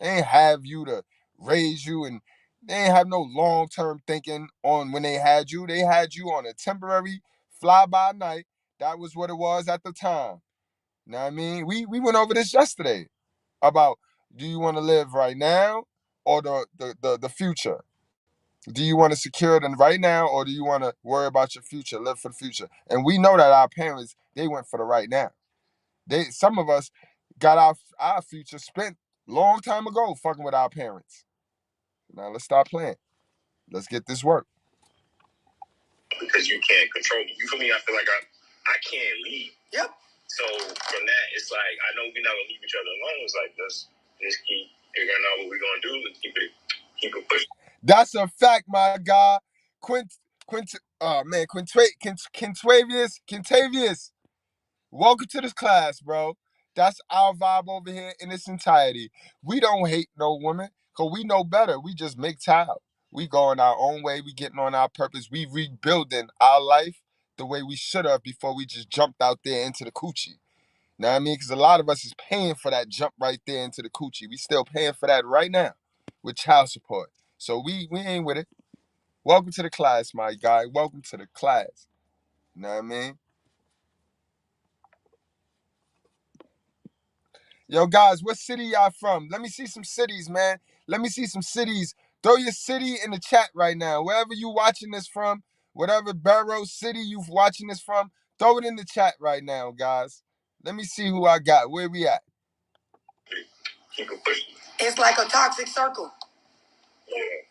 They ain't have you to raise you, and they ain't have no long-term thinking on when they had you. They had you on a temporary fly-by-night. That was what it was at the time. You know what I mean? We went over this yesterday about, do you want to live right now or the future? Do you want to secure it right now, or do you want to worry about your future, live for the future? And we know that our parents, they went for the right now. Some of us got our future spent long time ago fucking with our parents. Now let's stop playing. Let's get this work. Because you can't control me. You feel me? I feel like I can't leave. Yep. So from that, it's like I know we're not gonna leave each other alone. It's like let's just keep figuring out what we're gonna do. Let's keep it pushing. That's a fact, my guy. Quintavious. Welcome to this class, bro. That's our vibe over here in its entirety. We don't hate no woman, because we know better. We just make time. We going our own way. We getting on our purpose. We rebuilding our life the way we should have before we just jumped out there into the coochie. Know what I mean? Because a lot of us is paying for that jump right there into the coochie. We still paying for that right now with child support. So we ain't with it. Welcome to the class, my guy. Welcome to the class. You know what I mean? Yo, guys, what city y'all from? Let me see some cities, man. Let me see some cities. Throw your city in the chat right now. Wherever you watching this from, whatever borough, city you watching this from, throw it in the chat right now, guys. Let me see who I got. Where we at? It's like a toxic circle.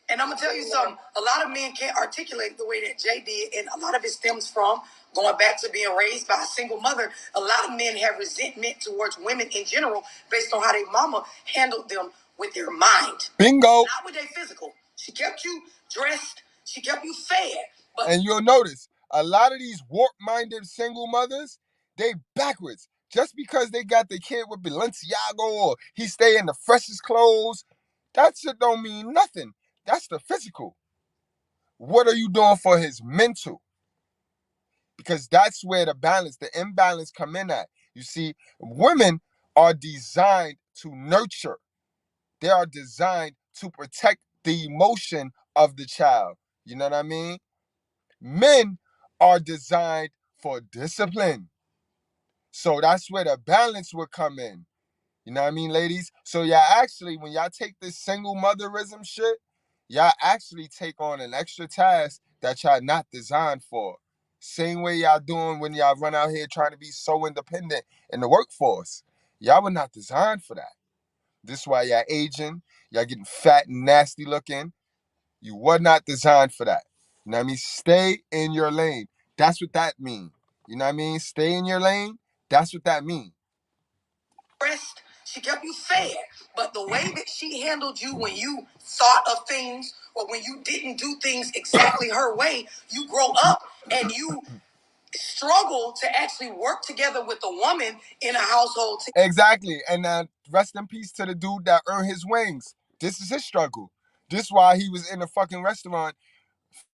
And I'm gonna tell you something. A lot of men can't articulate the way that Jay did, and a lot of it stems from going back to being raised by a single mother. A lot of men have resentment towards women in general based on how their mama handled them with their mind. Bingo. Not with their physical. She kept you dressed. She kept you fed. And you'll notice a lot of these warp-minded single mothers, they backwards. Just because they got the kid with Balenciaga or he stay in the freshest clothes, that shit don't mean nothing. That's the physical. What are you doing for his mental? Because that's where the imbalance come in at. You see, women are designed to nurture. They are designed to protect the emotion of the child. You know what I mean? Men are designed for discipline. So that's where the balance would come in. You know what I mean, ladies? So y'all actually, when y'all take this single motherism shit, y'all actually take on an extra task that y'all not designed for. Same way y'all doing when y'all run out here trying to be so independent in the workforce. Y'all were not designed for that. This is why y'all aging, y'all getting fat and nasty looking. You were not designed for that. You know what I mean? Stay in your lane. That's what that means. You know what I mean? Stay in your lane. That's what that means. She kept you fed. But the way that she handled you when you thought of things or when you didn't do things exactly her way, you grow up and you struggle to actually work together with a woman in a household. Exactly. And rest in peace to the dude that earned his wings. This is his struggle. This is why he was in a fucking restaurant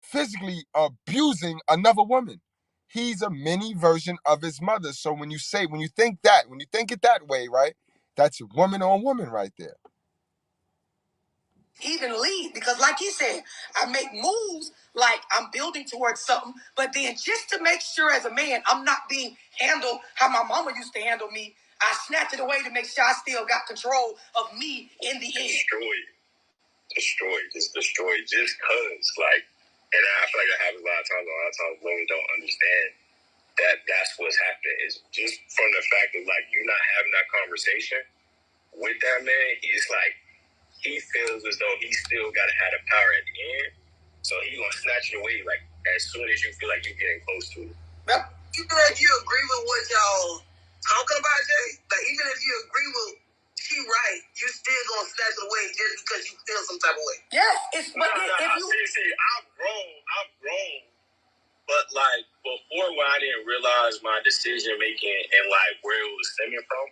physically abusing another woman. He's a mini version of his mother. So when you think it that way, right? That's woman on woman right there. Even lead, because like he said, I make moves like I'm building towards something, but then just to make sure as a man I'm not being handled how my mama used to handle me, I snatch it away to make sure I still got control of me in the end. Destroyed just cause like, and I feel like that happens a lot of times women don't understand that that's what's happening. It's just from the fact of like you not having that conversation with that man, it's like he feels as though he still gotta have the power at the end. So he gonna snatch it away like as soon as you feel like you're getting close to it. Yep. Even if you agree with what y'all talking about, Jay, like even if you agree with she right, you're still gonna snatch it away just because you feel some type of way. Yeah, it's but if you see, I've grown, but like before when I didn't realize my decision making and like where it was stemming from,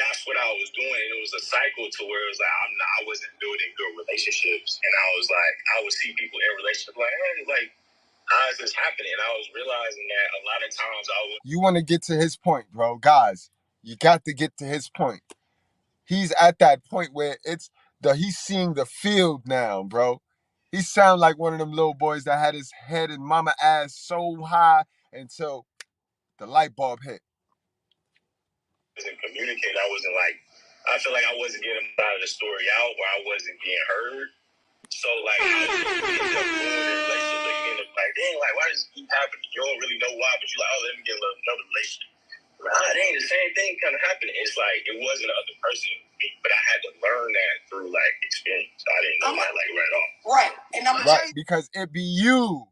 that's what I was doing. And it was a cycle to where it was like I wasn't building good relationships, and I was like I would see people in relationships like, hey, like how is this happening? And I was realizing that a lot of times You want to get to his point, bro. Guys, you got to get to his point. He's at that point where he's seeing the field now, bro. He sound like one of them little boys that had his head in mama ass so high until the light bulb hit. Wasn't communicate. I feel like I wasn't getting out of the story out, or I wasn't being heard. So like, I was end up ruining the relationship. Like, you end up like, dang, like, why does this keep happening? You don't really know why, but you're like, oh, let me get another relationship. Dang, the same thing kind of happened. It's like it wasn't the other person, but I had to learn that through like experience. I didn't know that like right off. Right, and I'm gonna tell you because it be you,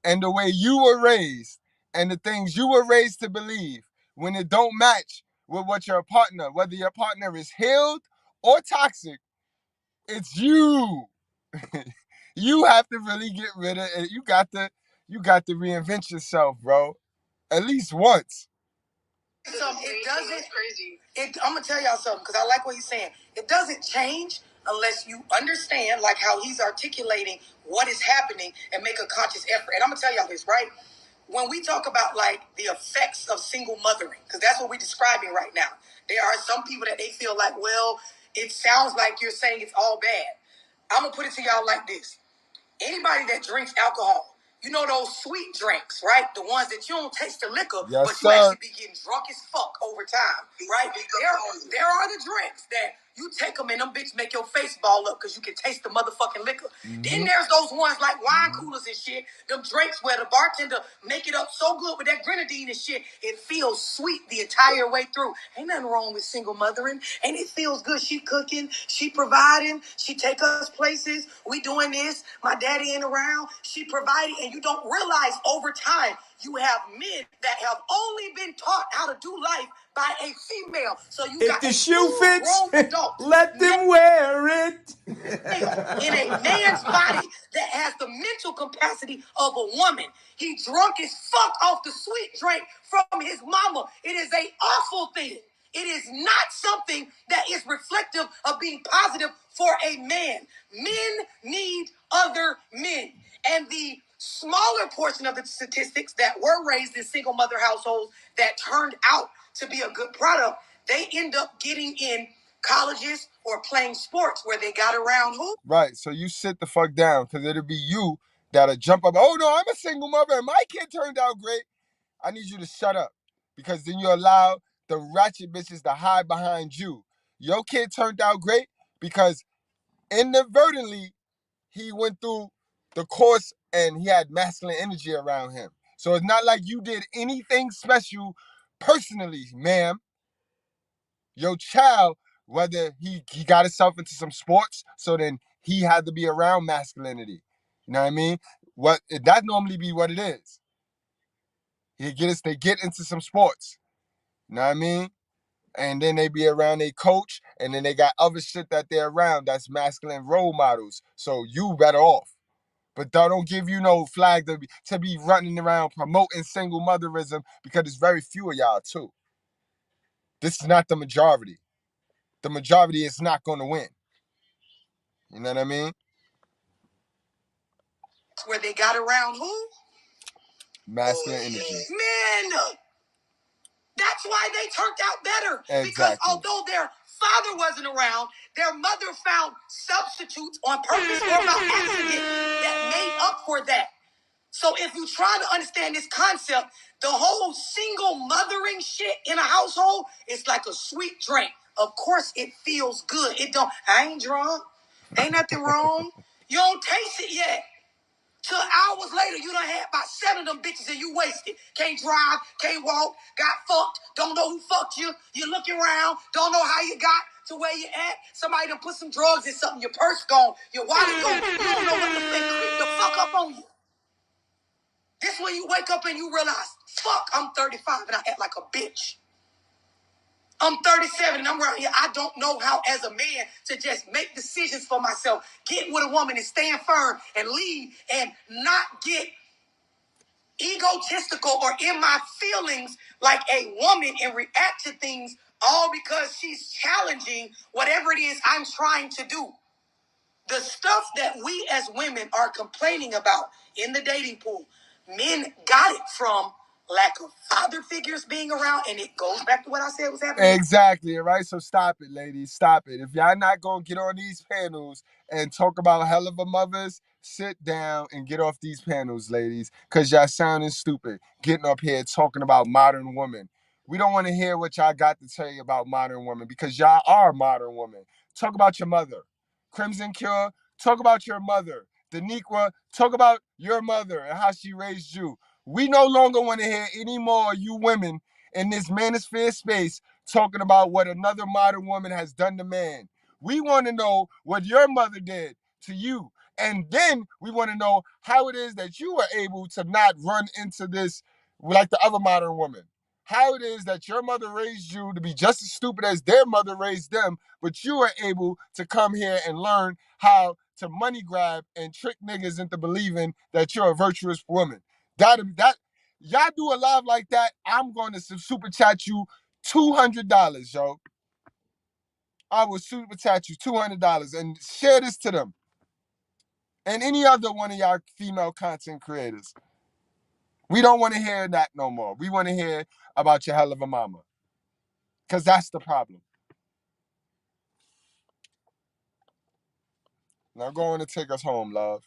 and the way you were raised, and the things you were raised to believe. When it don't match with what your partner, whether your partner is healed or toxic, it's you. You have to really get rid of it. You got to reinvent yourself, bro. At least once. It doesn't. I'm gonna tell y'all something because I like what he's saying. It doesn't change unless you understand, like how he's articulating what is happening and make a conscious effort. And I'm gonna tell y'all this, right? When we talk about like the effects of single mothering, because that's what we're describing right now. There are some people that they feel like, well, it sounds like you're saying it's all bad. I'm gonna put it to y'all like this. Anybody that drinks alcohol, you know those sweet drinks, right? The ones that you don't taste the liquor, yes, but you actually be getting drunk as fuck over time, right? There are the drinks that you take them and them bitches make your face ball up because you can taste the motherfucking liquor. Mm-hmm. Then there's those ones like wine coolers and shit, them drinks where the bartender make it up so good with that grenadine and shit, it feels sweet the entire way through. Ain't nothing wrong with single mothering, and it feels good. She cooking, she providing, she take us places, we doing this, my daddy ain't around, she providing, and you don't realize over time you have men that have only been taught how to do life by a female. So you got the shoe fits, let them wear it. In a man's body that has the mental capacity of a woman. He drunk as fuck off the sweet drink from his mama. It is an awful thing. It is not something that is reflective of being positive for a man. Men need other men. And the smaller portion of the statistics that were raised in single mother households that turned out to be a good product, they end up getting in colleges or playing sports where they got around who? Right, so you sit the fuck down because it'll be you that'll jump up. Oh no, I'm a single mother and my kid turned out great. I need you to shut up because then you allow the ratchet bitches to hide behind you. Your kid turned out great because inadvertently he went through the course and he had masculine energy around him. So it's not like you did anything special personally, ma'am. Your child, whether he got himself into some sports, so then he had to be around masculinity. You know what I mean? That normally be what it is. They get into some sports. You know what I mean? And then they be around a coach, and then they got other shit that they're around that's masculine role models. So you better off. But don't give you no flag to be running around promoting single motherism, because there's very few of y'all too. This is not the majority. The majority is not going to win. You know what I mean? Where they got around who? Masculine energy. Men! That's why they turned out better. Exactly. Because although their father wasn't around, their mother found substitutes on purpose or by accident that made up for that. So if you try to understand this concept, the whole single mothering shit in a household is like a sweet drink. Of course it feels good. I ain't drunk. Ain't nothing wrong. You don't taste it yet. Till hours later, you done had about 7 of them bitches and you wasted. Can't drive, can't walk, got fucked, don't know who fucked you. You looking around, don't know how you got to where you at. Somebody done put some drugs in something, your purse gone, your wallet gone. You don't know what the thing creeped the fuck up on you. This when you wake up and you realize, fuck, I'm 35 and I act like a bitch. I'm 37 and I'm around here. I don't know how as a man to just make decisions for myself, get with a woman and stand firm and lead and not get egotistical or in my feelings like a woman and react to things all because she's challenging whatever it is I'm trying to do. The stuff that we as women are complaining about in the dating pool, men got it from lack of father figures being around, and it goes back to what I said was happening. Exactly, all right? So stop it, ladies. Stop it. If y'all not going to get on these panels and talk about hell of a mothers, sit down and get off these panels, ladies, because y'all sounding stupid getting up here talking about modern women. We don't want to hear what y'all got to tell you about modern women, because y'all are modern women. Talk about your mother. Crimson Cure, talk about your mother. Daniqua, talk about your mother and how she raised you. We no longer want to hear any more of you women in this manosphere space talking about what another modern woman has done to man. We want to know what your mother did to you. And then we want to know how it is that you were able to not run into this like the other modern woman. How it is that your mother raised you to be just as stupid as their mother raised them, but you are able to come here and learn how to money grab and trick niggas into believing that you're a virtuous woman. That y'all do a live like that, I'm going to super chat you $200, yo. I will super chat you $200 and share this to them. And any other one of y'all female content creators. We don't want to hear that no more. We want to hear about your hell of a mama. Because that's the problem. Now go on and take us home, love.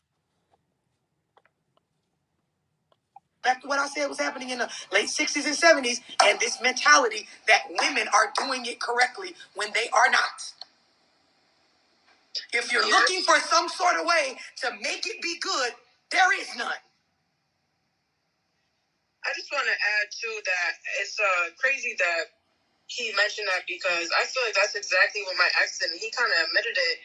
Back to what I said was happening in the late 60s and 70s, and this mentality that women are doing it correctly when they are not. If you're looking for some sort of way to make it be good, there is none. I just want to add, too, that it's crazy that he mentioned that, because I feel like that's exactly what my ex did, and he kind of admitted it,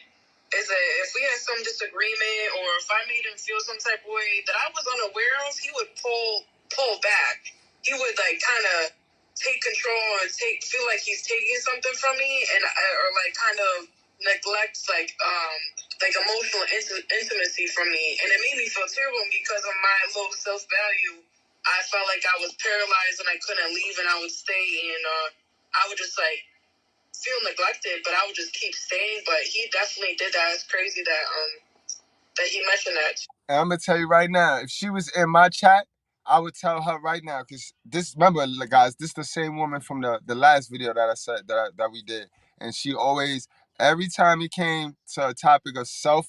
is that if we had some disagreement or if I made him feel some type of way that I was unaware of, he would pull back. He would, like, kind of take control and feel like he's taking something from me, and or, like, kind of neglects, like emotional intimacy from me. And it made me feel terrible because of my low self-value. I felt like I was paralyzed and I couldn't leave and I would stay, and I would just like feel neglected, but I would just keep staying. But he definitely did that. It's crazy that he mentioned that. And I'm gonna tell you right now, if she was in my chat, I would tell her right now, because this, remember, guys, this is the same woman from the last video that I said that we did, and she always, every time it came to a topic of self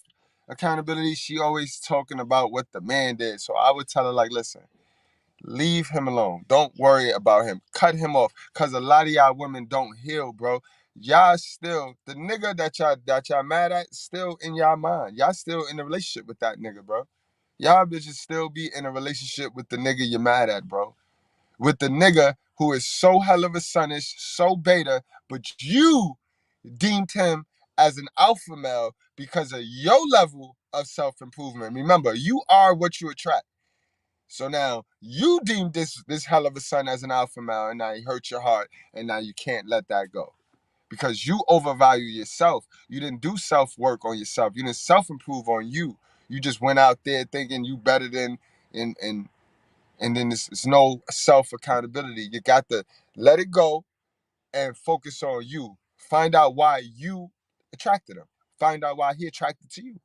accountability, she always talking about what the man did. So I would tell her, like, listen, leave him alone. Don't worry about him. Cut him off. Cause a lot of y'all women don't heal, bro. Y'all still, the nigga that y'all mad at, still in y'all mind. Y'all still in a relationship with that nigga, bro. Y'all bitches still be in a relationship with the nigga you're mad at, bro. With the nigga who is so hell of a sonish, so beta, but you deemed him as an alpha male because of your level of self-improvement. Remember, you are what you attract. So now you deem this hell of a son as an alpha male, and now he hurt your heart, and now you can't let that go. Because you overvalue yourself. You didn't do self-work on yourself. You didn't self-improve on you. You just went out there thinking you better than and then it's no self-accountability. You got to let it go and focus on you. Find out why you attracted him. Find out why he attracted to you.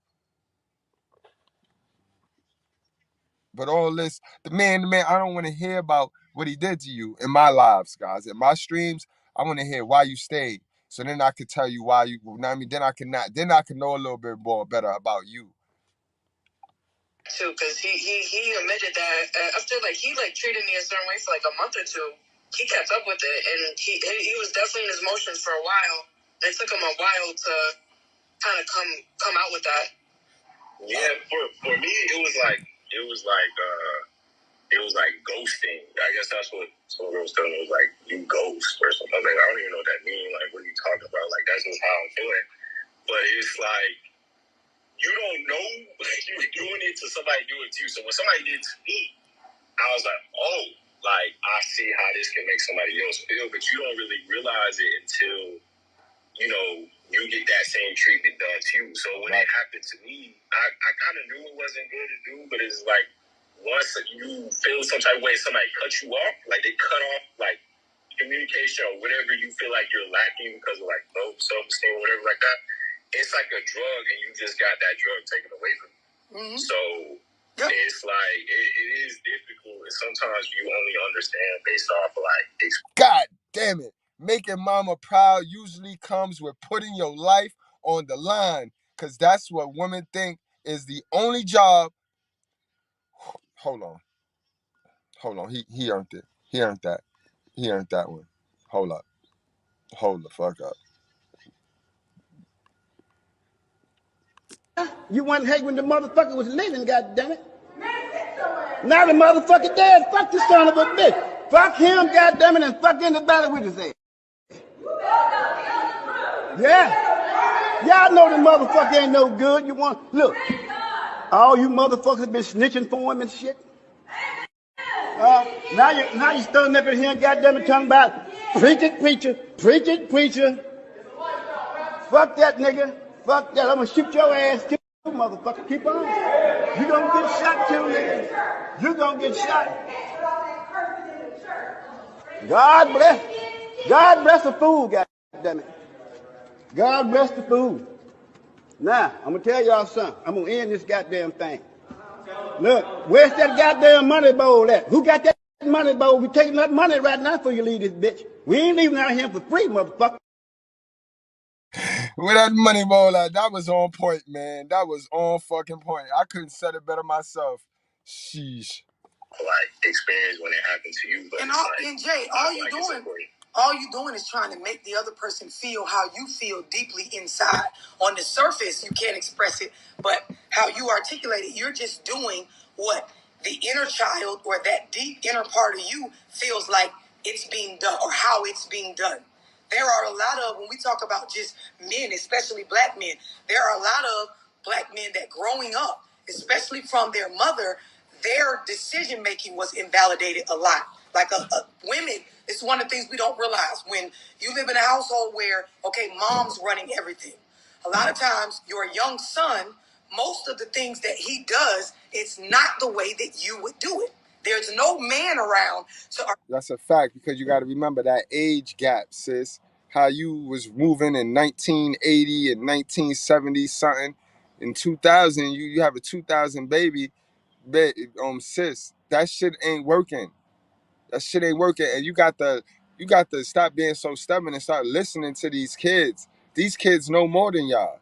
But all this, the man, I don't want to hear about what he did to you in my lives, guys. In my streams, I want to hear why you stayed. So then I could tell you why you, then I can know a little bit more better about you. Too, because he admitted that after he treated me a certain way for a month or two, he kept up with it, and he was definitely in his emotions for a while. It took him a while to kind of come out with that. Yeah, for me, it was like ghosting. I guess that's what some girls tell me. It was like, you ghost or something. I was like, I don't even know what that means. Like, what are you talking about? Like, that's just how I'm feeling. But it's like, you don't know you're doing it to somebody do it to you. So when somebody did it to me, I was like, oh, like, I see how this can make somebody else feel. But you don't really realize it until, you get that same treatment done to you. So when it happened to me, I kind of knew it wasn't good to do, but it's like, once you feel some type of way, somebody cut you off, like they cut off communication or whatever you feel like you're lacking because of low self-esteem or whatever like that, it's like a drug and you just got that drug taken away from you. Mm-hmm. So it's like, it is difficult, and sometimes you only understand based off of God damn it. Making mama proud usually comes with putting your life on the line, because that's what women think is the only job. Hold on. He earned it. He earned that. He earned that one. Hold up. Hold the fuck up. You wasn't hate when the motherfucker was living, goddammit. Now the motherfucker dead. Fuck the son of a bitch. Fuck him, goddammit, and fuck anybody with his ass. Yeah. Y'all know the motherfucker ain't no good. You want look. All you motherfuckers been snitching for him and shit. Now you standing up in here and goddammit talking about preacher. Fuck that nigga. Fuck that. I'm gonna shoot your ass too, motherfucker. Keep on. You gonna get shot too, nigga. You gonna get shot. God bless the fool, goddammit. God bless the fool. Now, I'm gonna tell y'all something. I'm gonna end this goddamn thing. Look, where's that goddamn money bowl at? Who got that money bowl? We taking that money right now before you leave this bitch. We ain't leaving out here for free, motherfucker. Where that money bowl at? That was on point, man. That was on fucking point. I couldn't said it better myself. Sheesh. Experience when it happened to you. But and Jay, all you doing is trying to make the other person feel how you feel deeply inside. On the surface, you can't express it, but how you articulate it, you're just doing what the inner child or that deep inner part of you feels like it's being done or how it's being done. There are a lot of, when we talk about just men, especially black men, there are a lot of black men that growing up, especially from their mother, their decision making was invalidated a lot. Women, it's one of the things we don't realize. When you live in a household where, okay, mom's running everything, a lot of times your young son, most of the things that he does, it's not the way that you would do it. There's no man around. That's a fact, because you got to remember that age gap, sis. How you was moving in 1980 and 1970 something. In 2000, you have a 2000 baby, sis. That shit ain't working. And you got to stop being so stubborn and start listening to these kids. These kids know more than y'all.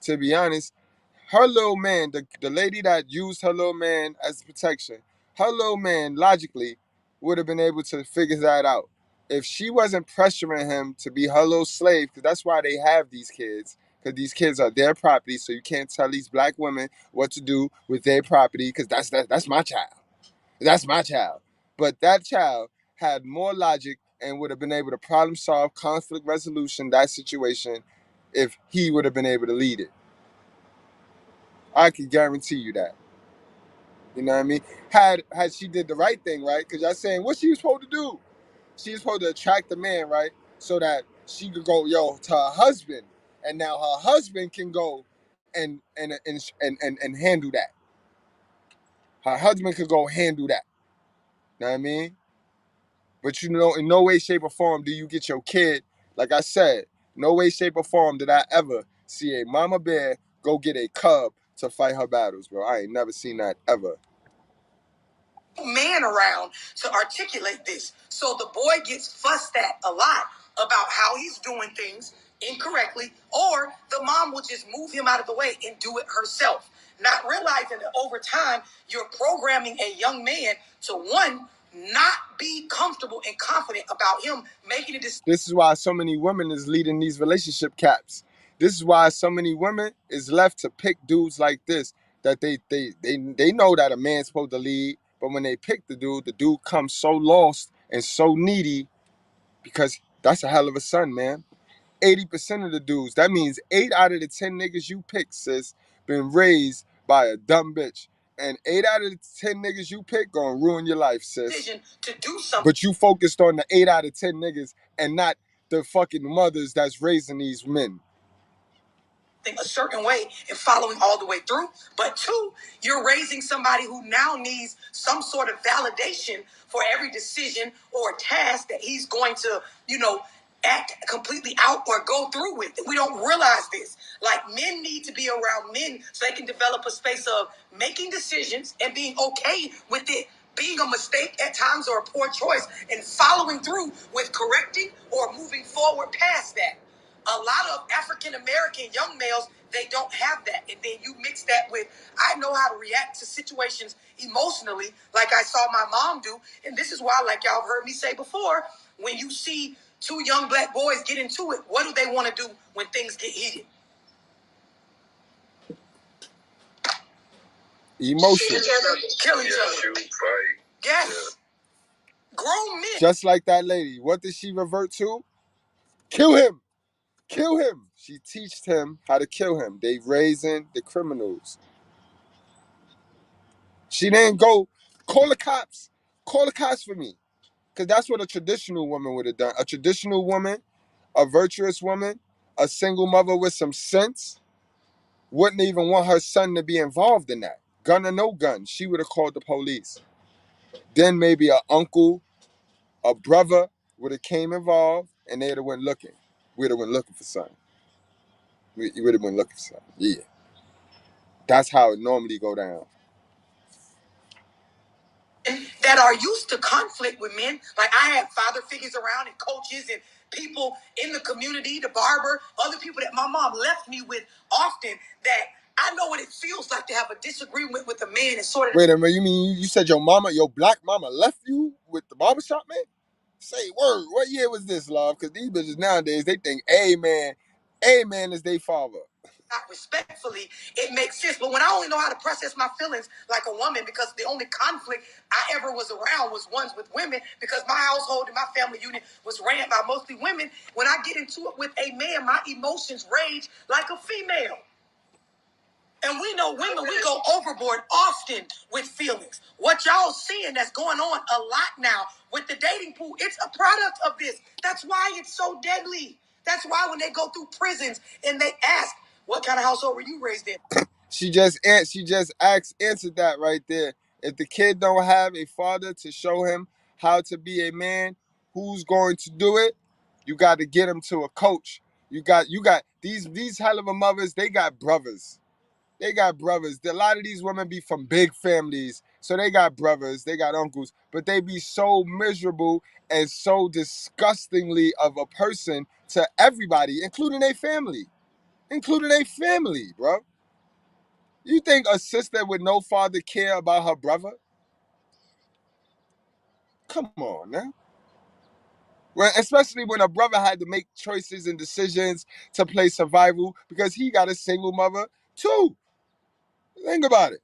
To be honest, her little man, the lady that used her little man as protection, her little man logically would have been able to figure that out. If she wasn't pressuring him to be her little slave, because that's why they have these kids, because these kids are their property, so you can't tell these black women what to do with their property, because that's my child. That's my child. But that child had more logic and would have been able to problem solve, conflict resolution, that situation, if he would have been able to lead it. I can guarantee you that. You know what I mean? Had she did the right thing, right? Because y'all saying what she was supposed to do. She was supposed to attract the man, right? So that she could go, to her husband. And now her husband can go and handle that. Her husband could go handle that. You know what I mean? But in no way, shape, or form do you get your kid, like I said, no way, shape, or form did I ever see a mama bear go get a cub to fight her battles, bro. I ain't never seen that ever. Man around to articulate this. So the boy gets fussed at a lot about how he's doing things incorrectly, or the mom will just move him out of the way and do it herself, not realizing that over time you're programming a young man to, one, not be comfortable and confident about him making a decision. This is why so many women is leading these relationship caps. This is why so many women is left to pick dudes like this, that they know that a man's supposed to lead, but when they pick the dude comes so lost and so needy, because that's a hell of a son, man. 80% of the dudes, that means 8 out of the 10 niggas you pick, sis, been raised by a dumb bitch. And 8 out of the 10 niggas you pick gonna ruin your life, sis. To do something. But you focused on the 8 out of 10 niggas and not the fucking mothers that's raising these men. A certain way and following all the way through. But two, you're raising somebody who now needs some sort of validation for every decision or task that he's going to, act completely out or go through with. We don't realize this. Like, men need to be around men so they can develop a space of making decisions and being okay with it being a mistake at times or a poor choice, and following through with correcting or moving forward past that. A lot of African-American young males, they don't have that. And then you mix that with, I know how to react to situations emotionally, like I saw my mom do. And this is why, like y'all have heard me say before, when you see two young black boys get into it, what do they want to do when things get heated? Emotion. Kill each other. Yes. Grown men. Just like that lady. What did she revert to? Kill him. Kill him. She teached him how to kill him. They raising the criminals. She didn't go, call the cops. Call the cops for me. Because that's what a traditional woman would have done. A traditional woman, a virtuous woman, a single mother with some sense, wouldn't even want her son to be involved in that. Gun or no gun, she would have called the police. Then maybe an uncle, a brother would have came involved, and they'd have went looking. We'd have went looking for something. We would have went looking for something. Yeah. That's how it normally go down. That are used to conflict with men. Like, I had father figures around and coaches and people in the community, the barber, other people that my mom left me with often, that I know what it feels like to have a disagreement with a man and sort of... Wait a minute, you mean you said your black mama left you with the barbershop man? Say word, what year was this, love? Because these bitches nowadays, they think a man is their father. Not respectfully, it makes sense. But when I only know how to process my feelings like a woman, because the only conflict I ever was around was ones with women, because my household and my family unit was ran by mostly women. When I get into it with a man, my emotions rage like a female. And we know women, we go overboard often with feelings. What y'all seeing that's going on a lot now with the dating pool, it's a product of this. That's why it's so deadly. That's why when they go through prisons and they ask, what kind of household were you raised in? She just answered that right there. If the kid don't have a father to show him how to be a man, who's going to do it? You got to get him to a coach. You got these hell of a mothers. They got brothers. They got brothers. A lot of these women be from big families, so they got brothers, they got uncles, but they be so miserable and so disgustingly of a person to everybody, including their family. Including their family, bro. You think a sister with no father care about her brother? Come on, man. Especially when a brother had to make choices and decisions to play survival because he got a single mother too. Think about it.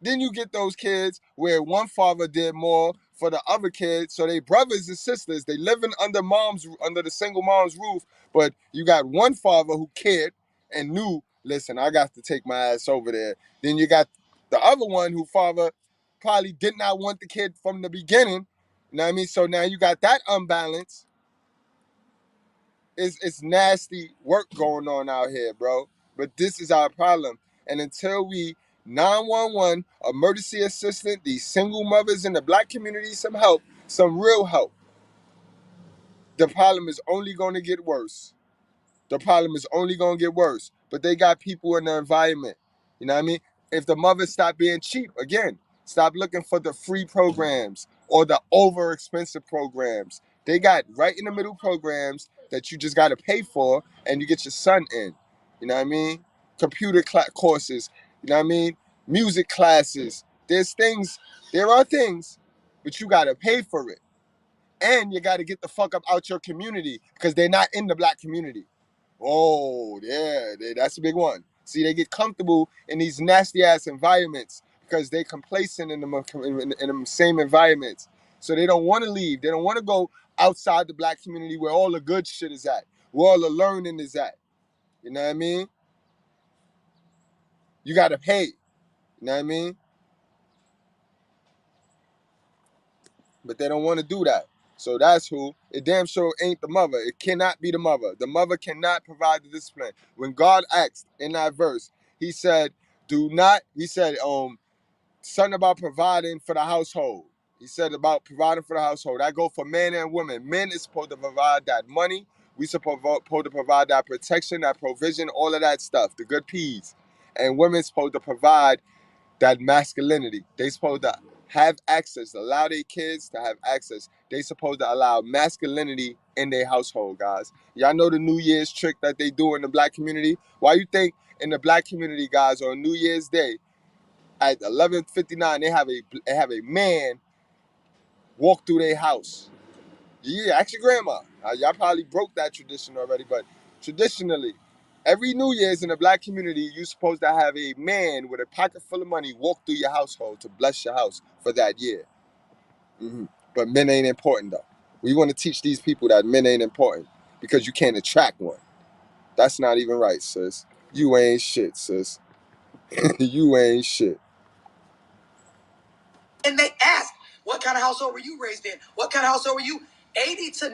Then you get those kids where one father did more for the other kids. So they brothers and sisters, they living under the single mom's roof, but you got one father who cared and knew, listen, I got to take my ass over there. Then you got the other one who father probably did not want the kid from the beginning. You know what I mean? So now you got that unbalance. It's nasty work going on out here, bro. But this is our problem. And until we 911, emergency assistant, these single mothers in the black community, some help, some real help, the problem is only going to get worse. The problem is only going to get worse. But they got people in the environment. You know what I mean? If the mothers stop being cheap, again, stop looking for the free programs or the over expensive programs. They got right in the middle programs that you just got to pay for and you get your son in. You know what I mean? Computer courses. You know what I mean? Music classes. There are things, but you got to pay for it. And you got to get the fuck up out your community because they're not in the black community. Oh, yeah, that's a big one. See, they get comfortable in these nasty-ass environments because they complacent in the same environments. So they don't want to leave. They don't want to go outside the black community where all the good shit is at, where all the learning is at. You know what I mean? You got to pay. You know what I mean? But they don't want to do that. So that's who. It damn sure ain't the mother. It cannot be the mother. The mother cannot provide the discipline. When God asked in that verse, he said, something about providing for the household. He said about providing for the household. That go for men and women. Men is supposed to provide that money. We supposed to provide that protection, that provision, all of that stuff, the good peas. And women's supposed to provide that masculinity. They supposed to have access, allow their kids to have access. They supposed to allow masculinity in their household, guys. Y'all know the New Year's trick that they do in the black community? Why you think in the black community, guys, on New Year's Day at 11:59, they have a man walk through their house? Yeah, ask your grandma. Y'all probably broke that tradition already, but traditionally, every New Year's in the black community, you're supposed to have a man with a pocket full of money walk through your household to bless your house for that year. But men ain't important, though. We want to teach these people that men ain't important because you can't attract one. That's not even right, sis. You ain't shit, sis. You ain't shit. And they ask, what kind of household were you raised in? What kind of household were you? 80 to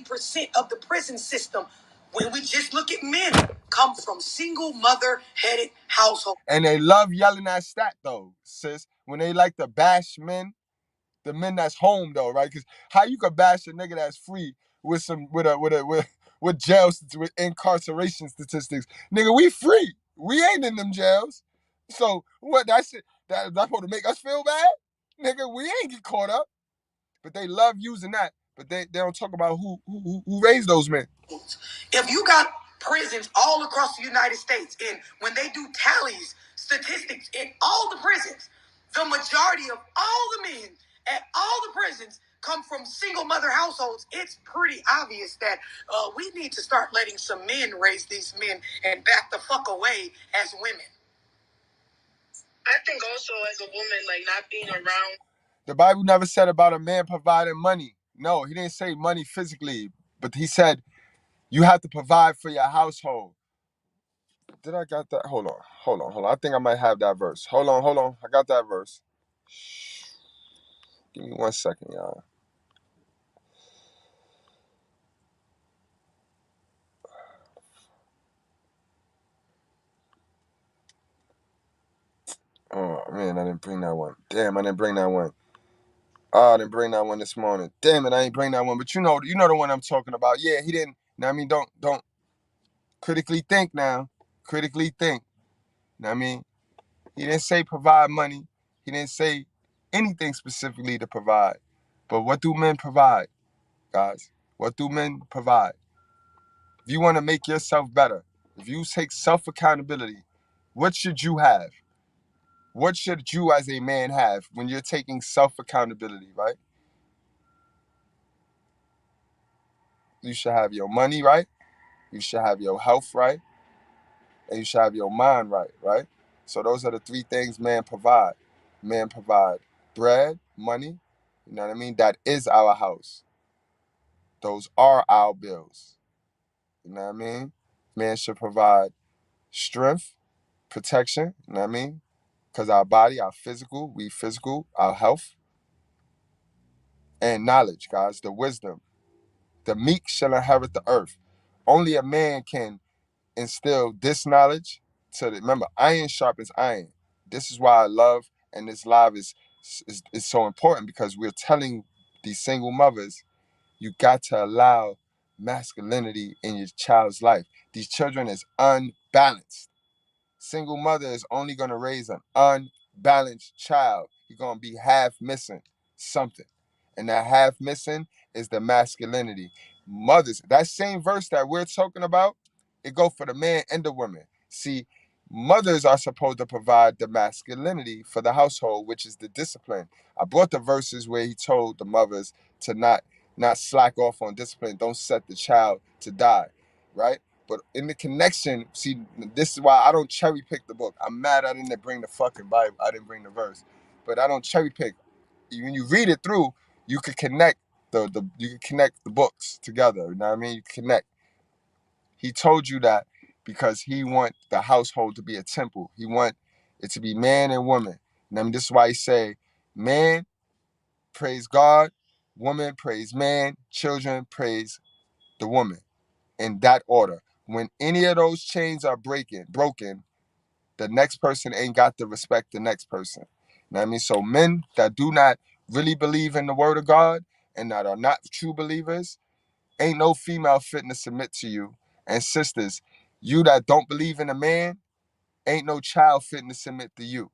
90% of the prison system, when we just look at men, come from single mother-headed households. And they love yelling that stat, though, sis. When they like to bash men, the men that's home, though, right? Because how you could bash a nigga that's free with with incarceration statistics? Nigga, we free. We ain't in them jails. So what? That's it. That's supposed to make us feel bad, nigga. We ain't get caught up. But they love using that. But they don't talk about who raised those men. If you got prisons all across the United States, and when they do tallies, statistics in all the prisons, the majority of all the men at all the prisons come from single mother households. It's pretty obvious that we need to start letting some men raise these men and back the fuck away as women. I think also as a woman, like not being around. The Bible never said about a man providing money. No, he didn't say money physically, but he said you have to provide for your household. Did I got that? Hold on. I think I might have that verse. Hold on. I got that verse. Give me 1 second, y'all. Oh, man, I didn't bring that one. Damn, I didn't bring that one. Oh, I didn't bring that one this morning. Damn it, I ain't bring that one. But you know the one I'm talking about. Yeah, he didn't. Now, I mean, don't critically think now. Critically think. Now, I mean, he didn't say provide money. He didn't say anything specifically to provide. But what do men provide, guys? What do men provide? If you want to make yourself better, if you take self-accountability, what should you have? What should you as a man have when you're taking self-accountability, right? You should have your money right. You should have your health right. And you should have your mind right, right? So those are the three things men provide. Men provide bread, money, You know what I mean? That is our house. Those are our bills. You know what I mean? Man should provide strength, protection, you know what I mean? Because our body, our physical, our health, and knowledge, guys, the wisdom. The meek shall inherit the earth. Only a man can instill this knowledge remember, iron sharpens iron. This is why I love and this live is so important, because we're telling these single mothers, you got to allow masculinity in your child's life. These children is unbalanced. Single mother is only going to raise an unbalanced child. You're going to be half missing something. And that half missing is the masculinity. Mothers, that same verse that we're talking about, it go for the man and the woman. See, mothers are supposed to provide the masculinity for the household, which is the discipline. I brought the verses where he told the mothers to not slack off on discipline. Don't set the child to die, right? But in the connection, see, this is why I don't cherry pick the book. I'm mad I didn't bring the fucking Bible. I didn't bring the verse. But I don't cherry pick. When you read it through, you could connect the books together. You know what I mean? You connect. He told you that because he want the household to be a temple. He want it to be man and woman. And I mean, this is why he say, man praise God, woman praise man, children praise the woman. In that order. When any of those chains are broken, the next person ain't got to respect the next person. You know what I mean? So men that do not really believe in the word of God and that are not true believers, ain't no female fitting to submit to you. And sisters, you that don't believe in a man, ain't no child fitting to submit to you.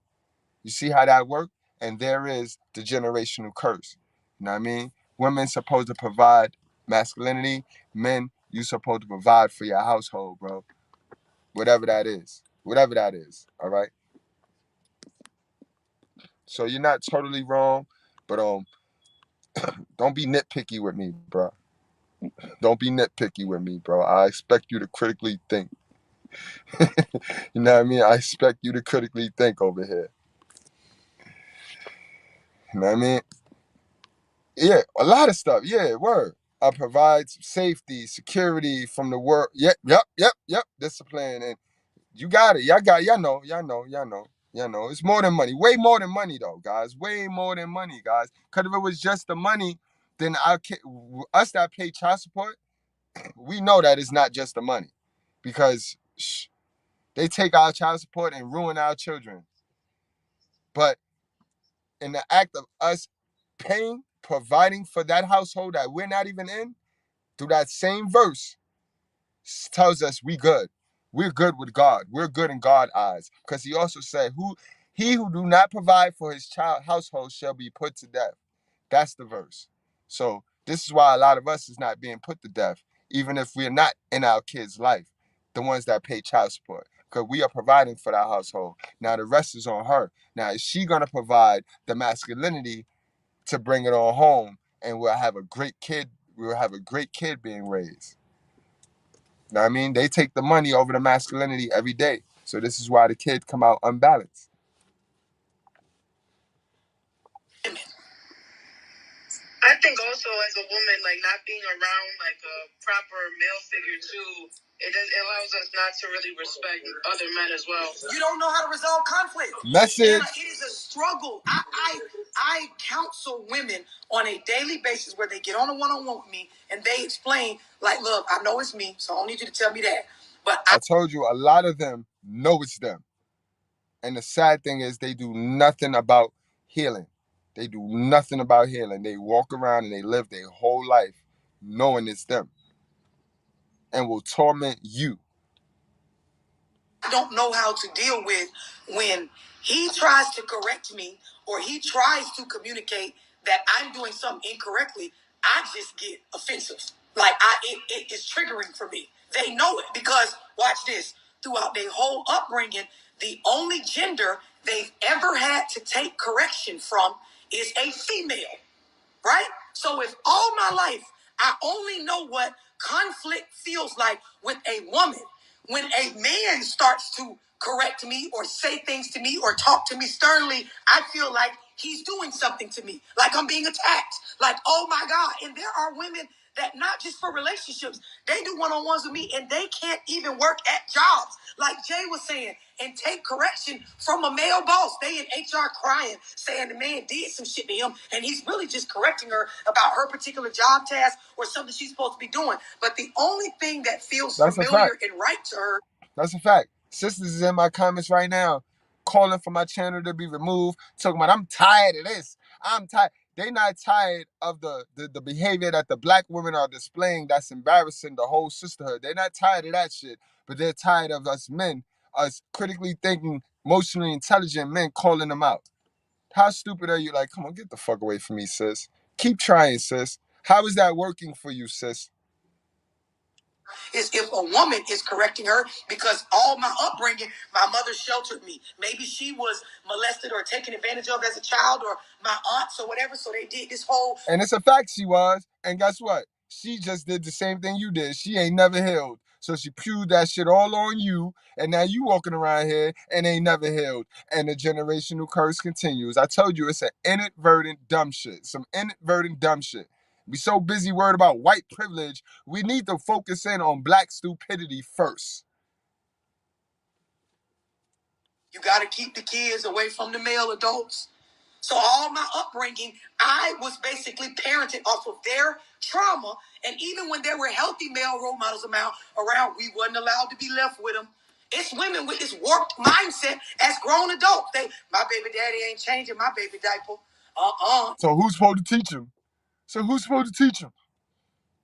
You see how that works? And there is the generational curse. You know what I mean? Women supposed to provide masculinity. Men, you supposed to provide for your household, bro. Whatever that is. Whatever that is. All right? So you're not totally wrong, but don't be nitpicky with me, bro. Don't be nitpicky with me, bro. I expect you to critically think. You know what I mean? I expect you to critically think over here. You know what I mean? Yeah, a lot of stuff. Yeah, word. I provide safety, security from the work. Yep. Discipline, and you got it. Y'all know. It's more than money. Way more than money, though, guys. Way more than money, guys. Because if it was just the money, then us that pay child support, we know that it's not just the money, because they take our child support and ruin our children. But in the act of us paying, providing for that household that we're not even in, through that same verse, tells us we good. We're good with God. We're good in God's eyes. Because he also said, he who do not provide for his child household shall be put to death. That's the verse. So this is why a lot of us is not being put to death, even if we're not in our kids' life, the ones that pay child support. Because we are providing for that household. Now the rest is on her. Now is she gonna provide the masculinity to bring it on home, and we'll have a great kid. We'll have a great kid being raised. You know what I mean? They take the money over the masculinity every day. So this is why the kid come out unbalanced. I think also as a woman, like not being around like a proper male figure too, it allows us not to really respect other men as well. You don't know how to resolve conflict. Message. It is a struggle. I counsel women on a daily basis where they get on a one-on-one with me and they explain, like, look, I know it's me, so I don't need you to tell me that. But I told you, a lot of them know it's them. And the sad thing is they do nothing about healing. They do nothing about healing. They walk around and they live their whole life knowing it's them, and will torment you. I don't know how to deal with when he tries to correct me or he tries to communicate that I'm doing something incorrectly. I just get offensive. Like it is triggering for me. They know it because watch this. Throughout their whole upbringing, the only gender they've ever had to take correction from is a female. Right? So if all my life I only know what conflict feels like with a woman, when a man starts to correct me or say things to me or talk to me sternly, I feel like he's doing something to me. Like I'm being attacked. Like, oh my God. And there are women that not just for relationships, they do one-on-ones with me and they can't even work at jobs. Like Jay was saying, and take correction from a male boss. They in HR crying, saying the man did some shit to him and he's really just correcting her about her particular job task or something she's supposed to be doing. But the only thing that feels familiar and right to her. That's a fact. Sisters is in my comments right now calling for my channel to be removed, talking about I'm tired of this. I'm tired. They not tired of the behavior that the black women are displaying that's embarrassing the whole sisterhood. They're not tired of that shit, but they're tired of us men, us critically thinking, emotionally intelligent men calling them out. How stupid are you? Like, come on, get the fuck away from me, sis. Keep trying, sis. How is that working for you, sis? Is if a woman is correcting her because all my upbringing, my mother sheltered me. Maybe she was molested or taken advantage of as a child or my aunts or whatever. So they did this whole... And it's a fact she was. And guess what? She just did the same thing you did. She ain't never healed. So she pewed that shit all on you. And now you walking around here and ain't never healed. And the generational curse continues. I told you it's an inadvertent dumb shit. Some inadvertent dumb shit. We so busy worried about white privilege, we need to focus in on black stupidity first. You got to keep the kids away from the male adults. So all my upbringing, I was basically parented off of their trauma. And even when there were healthy male role models around, we wasn't allowed to be left with them. It's women with this warped mindset as grown adults. My baby daddy ain't changing my baby diaper. So who's supposed to teach them?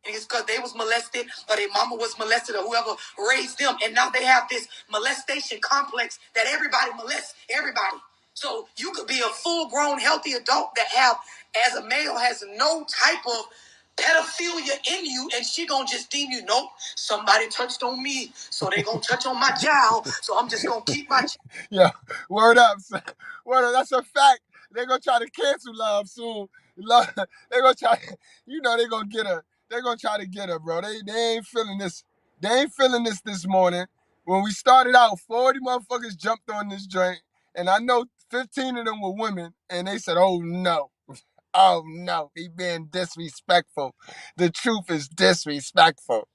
It's because they was molested or their mama was molested or whoever raised them. And now they have this molestation complex that everybody molests everybody. So you could be a full-grown, healthy adult that as a male, has no type of pedophilia in you, and she gonna just deem you, nope, somebody touched on me, so they gonna touch on my child, so I'm just gonna keep my... Yeah, word up. Word up, that's a fact. They're gonna try to cancel love soon. They're gonna try, they're gonna get her. They're gonna try to get her, bro. They ain't feeling this. They ain't feeling this morning. When we started out, 40 motherfuckers jumped on this joint, and I know 15 of them were women, and they said, oh no, he being disrespectful. The truth is disrespectful.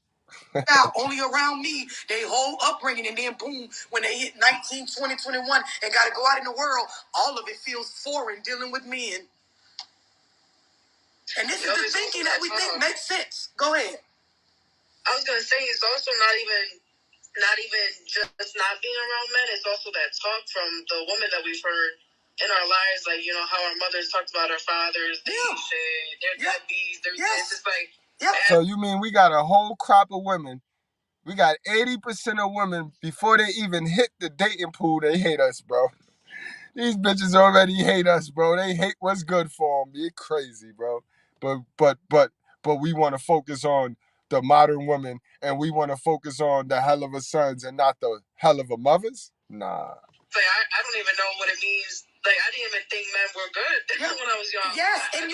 Now, only around me, they whole upbringing, and then boom, when they hit 19, 20, 21, and got to go out in the world, all of it feels foreign dealing with men. And this is the thinking that we think makes sense. Go ahead. I was gonna say it's also not even just not being around men. It's also that talk from the women that we've heard in our lives, like how our mothers talked about our fathers. They said they're deadbeats. They're this. It's like. So you mean we got a whole crop of women? We got 80% of women before they even hit the dating pool. They hate us, bro. These bitches already hate us, bro. They hate what's good for them. You're crazy, bro. But we want to focus on the modern woman, and we want to focus on the hell of a sons and not the hell of a mothers. Nah. Like I don't even know what it means. Like I didn't even think men were good when I was young. Yes, and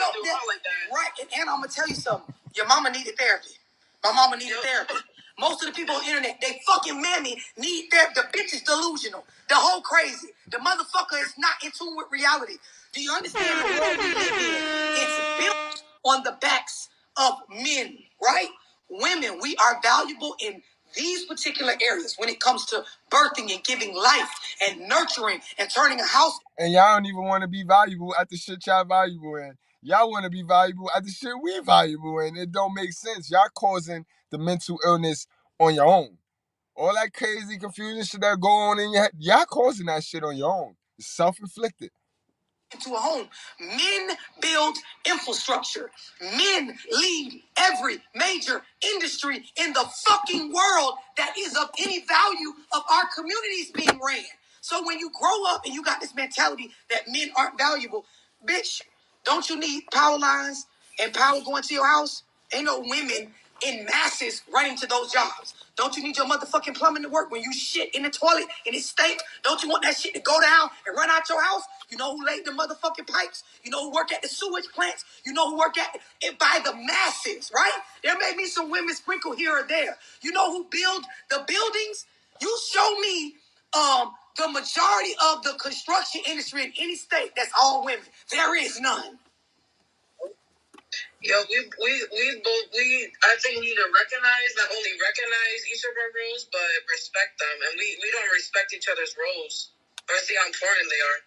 right. And I'm gonna tell you something. Your mama needed therapy. My mama needed therapy. Most of the people on the internet, they fucking mammy need therapy. The bitch is delusional. The whole crazy. The motherfucker is not in tune with reality. Do you understand the world we live in? It's built on the backs of men, right? Women, we are valuable in these particular areas when it comes to birthing and giving life and nurturing and turning a house. And y'all don't even want to be valuable at the shit y'all valuable in. Y'all want to be valuable at the shit we valuable in. It don't make sense. Y'all causing the mental illness on your own. All that crazy confusion shit that go on in your head, y'all causing that shit on your own. It's self-inflicted. Into a home. Men build infrastructure. Men lead every major industry in the fucking world that is of any value of our communities being ran. So when you grow up and you got this mentality that men aren't valuable, bitch, don't you need power lines and power going to your house? Ain't no women in masses running to those jobs. Don't you need your motherfucking plumbing to work when you shit in the toilet and it stink? Don't you want that shit to go down and run out your house? You know who laid the motherfucking pipes? You know who work at the sewage plants? You know who work at it by the masses, right? There may be some women sprinkled here or there. You know who build the buildings? You show me The majority of the construction industry in any state, that's all women. There is none. Yo, I think we need to not only recognize each of our roles, but respect them. And we don't respect each other's roles or see how important they are.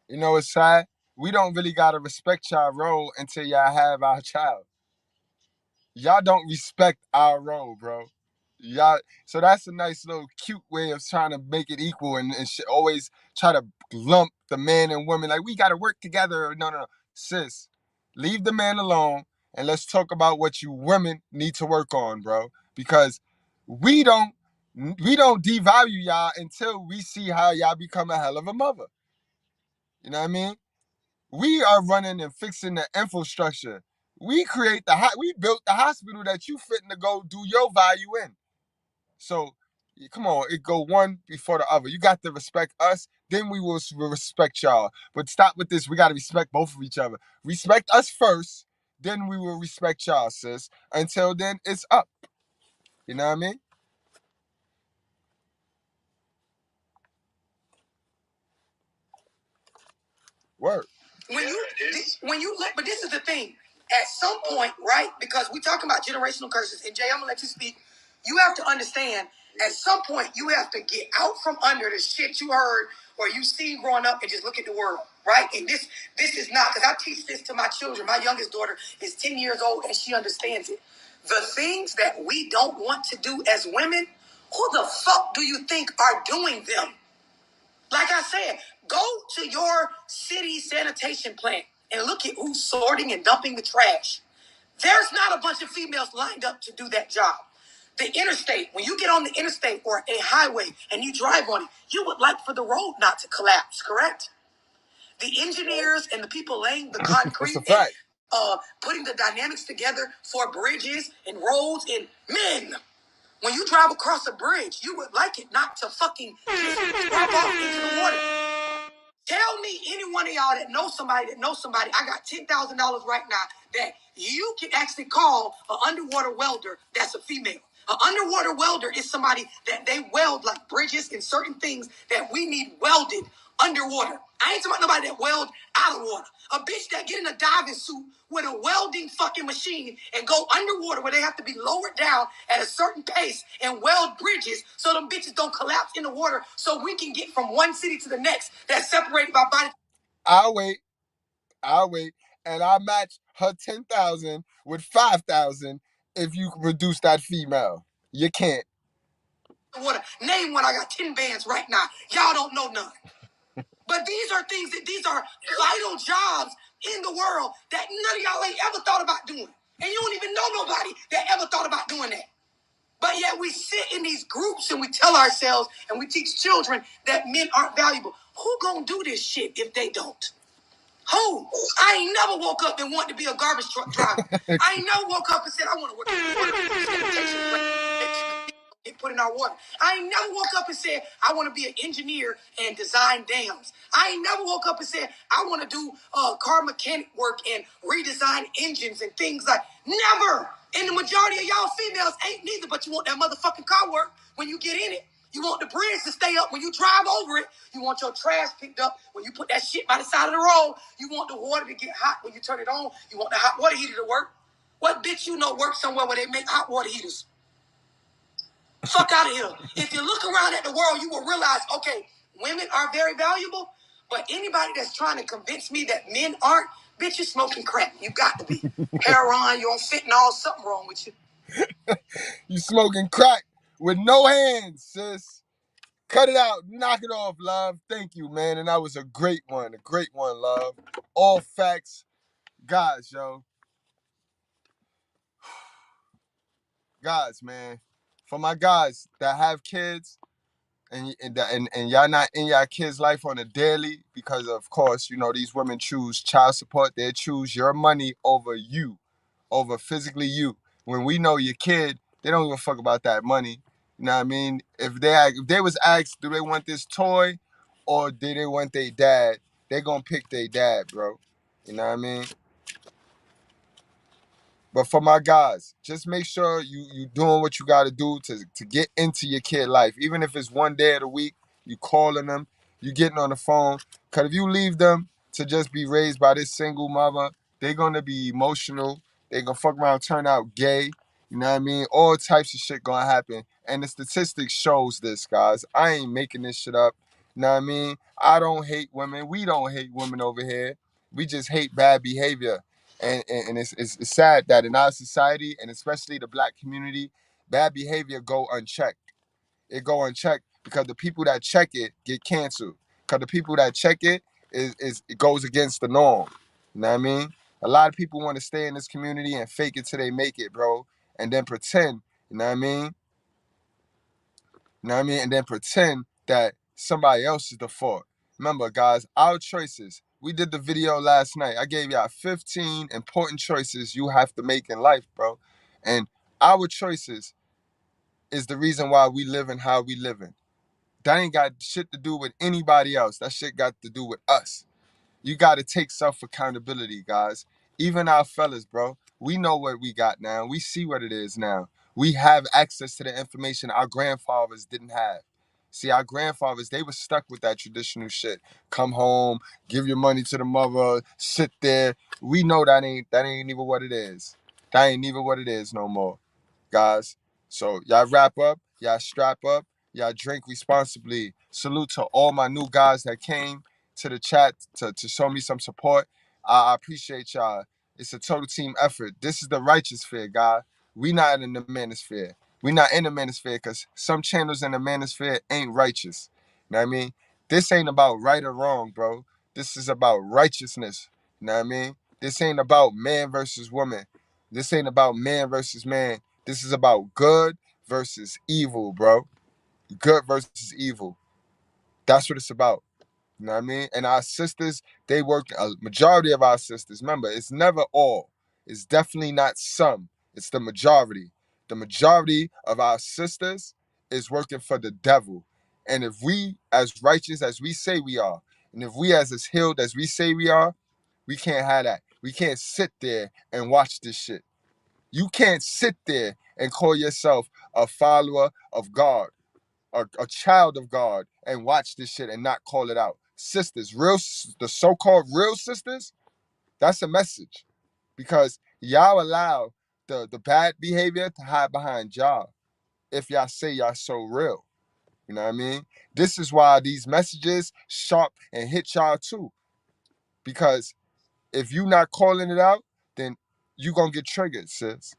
You know what's sad? We don't really gotta respect y'all role until y'all have our child. Y'all don't respect our role, bro. Y'all, so that's a nice little cute way of trying to make it equal and always try to lump the man and woman like we gotta work together. No. Sis, leave the man alone and let's talk about what you women need to work on, bro. Because we don't devalue y'all until we see how y'all become a hell of a mother. You know what I mean? We are running and fixing the infrastructure. We built the hospital that you fitting to go do your value in. So, come on, it go one before the other. You got to respect us, then we will respect y'all. But stop with this. We got to respect both of each other. Respect us first, then we will respect y'all, sis. Until then, it's up. You know what I mean? Word. But this is the thing. At some point, right? Because we're talking about generational curses, and Jay, I'm gonna let you speak. You have to understand. At some point, you have to get out from under the shit you heard or you see growing up and just look at the world, right? And this is not because I teach this to my children. My youngest daughter is 10 years old and she understands it. The things that we don't want to do as women, who the fuck do you think are doing them? Like I said, go to your city sanitation plant and look at who's sorting and dumping the trash. There's not a bunch of females lined up to do that job. The interstate, when you get on the interstate or a highway and you drive on it, you would like for the road not to collapse, correct? The engineers and the people laying the concrete and putting the dynamics together for bridges and roads and men. When you drive across a bridge, you would like it not to fucking just drop off into the water. Tell me any one of y'all that knows somebody. I got $10,000 right now that you can actually call an underwater welder that's a female. An underwater welder is somebody that they weld like bridges and certain things that we need welded underwater. I ain't talking about nobody that weld out of water. A bitch that get in a diving suit with a welding fucking machine and go underwater where they have to be lowered down at a certain pace and weld bridges so them bitches don't collapse in the water so we can get from one city to the next that's separated by body. I'll wait. And I'll match her 10,000 with 5,000 if you reduce that female. You can't. Water. Name one. I got 10 bands right now. Y'all don't know none. But these are vital jobs in the world that none of y'all ain't ever thought about doing. And you don't even know nobody that ever thought about doing that. But yet we sit in these groups and we tell ourselves and we teach children that men aren't valuable. Who gonna do this shit if they don't? Who? I ain't never woke up and wanted to be a garbage truck driver. I ain't never woke up and said I want to work at the water sanitation plant. Put in our water. I ain't never woke up and said I want to be an engineer and design dams. I ain't never woke up and said I want to do car mechanic work and redesign engines and things like. Never. And the majority of y'all females ain't neither, but you want that motherfucking car work when you get in it. You want the bridge to stay up when you drive over it. You want your trash picked up when you put that shit by the side of the road. You want the water to get hot when you turn it on. You want the hot water heater to work. What bitch you know works somewhere where they make hot water heaters? Fuck out of here. If you look around at the world, you will realize, okay, women are very valuable, but anybody that's trying to convince me that men aren't, bitch, you're smoking crack. You got to be. Heroin, you're on fentanyl, something wrong with you. You smoking crack with no hands, sis. Cut it out. Knock it off, love. Thank you, man. And that was a great one. Love. All facts. Guys, yo. Guys, man. For my guys that have kids and y'all not in your kids' life on a daily because, of course, you know, these women choose child support. They choose your money over you, over physically you. When we know your kid, they don't give a fuck about that money. You know what I mean? If they was asked, do they want this toy or do they want their dad, they gonna pick their dad, bro. You know what I mean? But for my guys, just make sure you doing what you gotta do to get into your kid life. Even if it's one day of the week, you calling them, you getting on the phone. Because if you leave them to just be raised by this single mother, they're going to be emotional. They're going to fuck around, turn out gay. You know what I mean? All types of shit going to happen. And the statistics shows this, guys. I ain't making this shit up. You know what I mean? I don't hate women. We don't hate women over here. We just hate bad behavior. And it's sad that in our society, and especially the black community, bad behavior go unchecked. It go unchecked because the people that check it get canceled. Because the people that check it it goes against the norm. You know what I mean? A lot of people want to stay in this community and fake it till they make it, bro. And then pretend, you know what I mean? You know what I mean? And then pretend that somebody else is the fault. Remember, guys, our choices. We did the video last night. I gave y'all 15 important choices you have to make in life, bro. And our choices is the reason why we live in how we live in. That ain't got shit to do with anybody else. That shit got to do with us. You got to take self-accountability, guys. Even our fellas, bro. We know what we got now. We see what it is now. We have access to the information our grandfathers didn't have. See, our grandfathers, they were stuck with that traditional shit. Come home, give your money to the mother, sit there. We know that ain't even what it is. That ain't even what it is no more, guys. So y'all wrap up, y'all strap up, y'all drink responsibly. Salute to all my new guys that came to the chat to show me some support. I appreciate y'all. It's a total team effort. This is the righteous fear, God. We not in the manosphere. We not in the manosphere because some channels in the manosphere ain't righteous. You know what I mean? This ain't about right or wrong, bro. This is about righteousness. You know what I mean? This ain't about man versus woman. This ain't about man versus man. This is about good versus evil, bro. Good versus evil. That's what it's about. You know what I mean? And our sisters, they work, a majority of our sisters, remember, it's never all. It's definitely not some. It's the majority. The majority of our sisters is working for the devil. And if we, as righteous as we say we are, and if we as healed as we say we are, we can't have that. We can't sit there and watch this shit. You can't sit there and call yourself a follower of God, a child of God, and watch this shit and not call it out. Sisters, the so-called real sisters, that's a message. Because y'all allow the bad behavior to hide behind y'all if y'all say y'all so real. You know what I mean? This is why these messages sharp and hit y'all too. Because if you not calling it out, then you gonna get triggered, sis.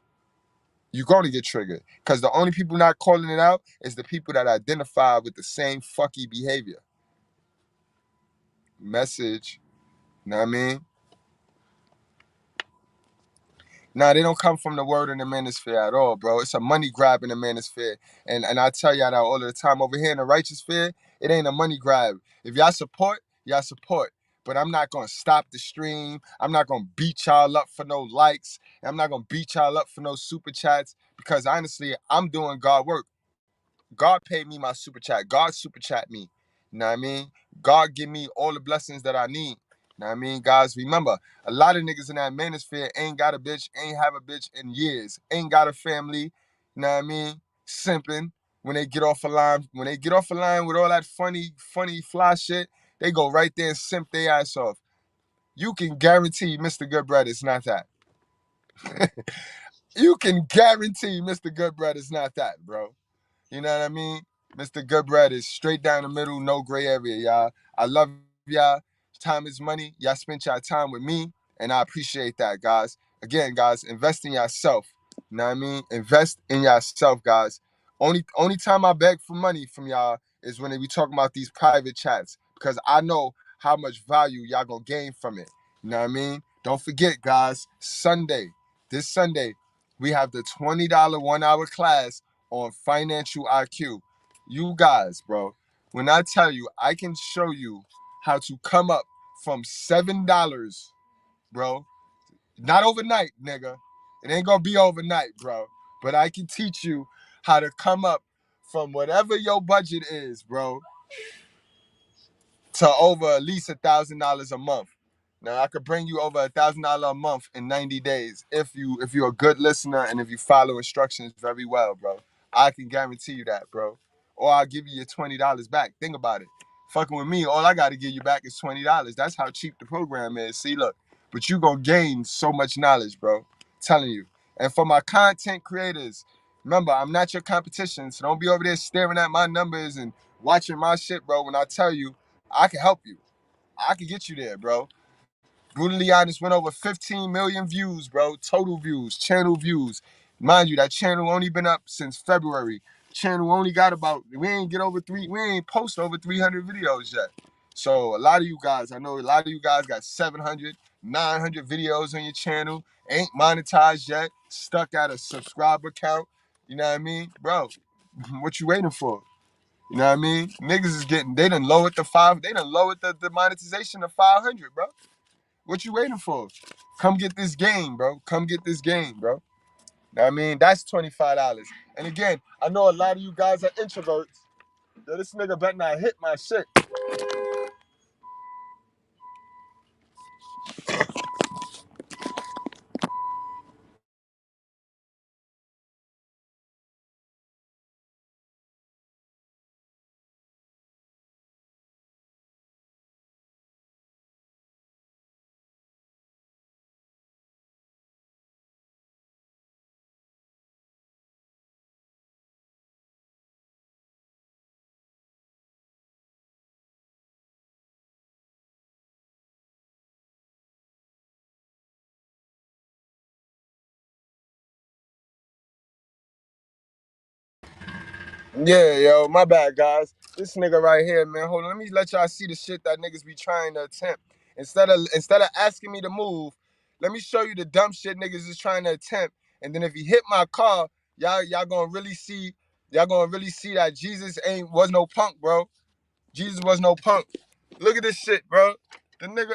You're going to get triggered because the only people not calling it out is the people that identify with the same fucky behavior. Message, you know what I mean? Nah, they don't come from the word in the manosphere at all, bro. It's a money grab in the manosphere. And I tell y'all that all of the time. Over here in the righteous sphere, it ain't a money grab. If y'all support, y'all support. But I'm not going to stop the stream. I'm not going to beat y'all up for no likes. I'm not going to beat y'all up for no super chats because honestly, I'm doing God work. God paid me my super chat. God super chat me. You know what I mean? God give me all the blessings that I need. You know what I mean? Guys, remember, a lot of niggas in that manosphere ain't got a bitch, ain't have a bitch in years, ain't got a family. You know what I mean? Simping when they get off a line. When they get off a line with all that funny fly shit, they go right there and simp their ass off. You can guarantee Mr.Goodbread is not that. You can guarantee Mr.Goodbread is not that, bro. You know what I mean? Mr.Goodbread is straight down the middle, no gray area, y'all. I love y'all. Time is money. Y'all spent y'all time with me, and I appreciate that, guys. Again, guys, invest in yourself. You know what I mean? Invest in yourself, guys. Only time I beg for money from y'all is when we talking about these private chats because I know how much value y'all gonna gain from it. You know what I mean? Don't forget, guys, this Sunday, we have the $20 1-hour class on financial IQ. You guys, bro, when I tell you, I can show you how to come up from $7, bro. Not overnight, nigga. It ain't gonna be overnight, bro. But I can teach you how to come up from whatever your budget is, bro, to over at least $1,000 a month. Now I could bring you over $1,000 a month in 90 days if you're a good listener and if you follow instructions very well, bro. I can guarantee you that, bro. or I'll give you your $20 back. Think about it. Fucking with me, all I got to give you back is $20. That's how cheap the program is. See, look, but you gonna gain so much knowledge, bro. Telling you. And for my content creators, remember, I'm not your competition, so don't be over there staring at my numbers and watching my shit, bro. When I tell you, I can help you. I can get you there, bro. Brutally Honest went over 15 million views, bro. Total views, channel views. Mind you, that channel only been up since February. Channel only got we ain't post over 300 videos yet. So a lot of you guys, I know a lot of you guys got 700, 900 videos on your channel, ain't monetized yet, stuck at a subscriber count. You know what I mean? Bro, what you waiting for? You know what I mean? Niggas is they done lowered the monetization to 500, bro. What you waiting for? Come get this game, bro. Come get this game, bro. Know what I mean? That's $25. And again, I know a lot of you guys are introverts. Yo, this nigga better not hit my shit. Yeah, yo, my bad, guys. This nigga right here, man. Hold on, let me let y'all see the shit that niggas be trying to attempt. Instead of asking me to move, let me show you the dumb shit niggas is trying to attempt. And then if he hit my car, y'all gonna really see that Jesus was no punk, bro. Jesus was no punk. Look at this shit, bro. The nigga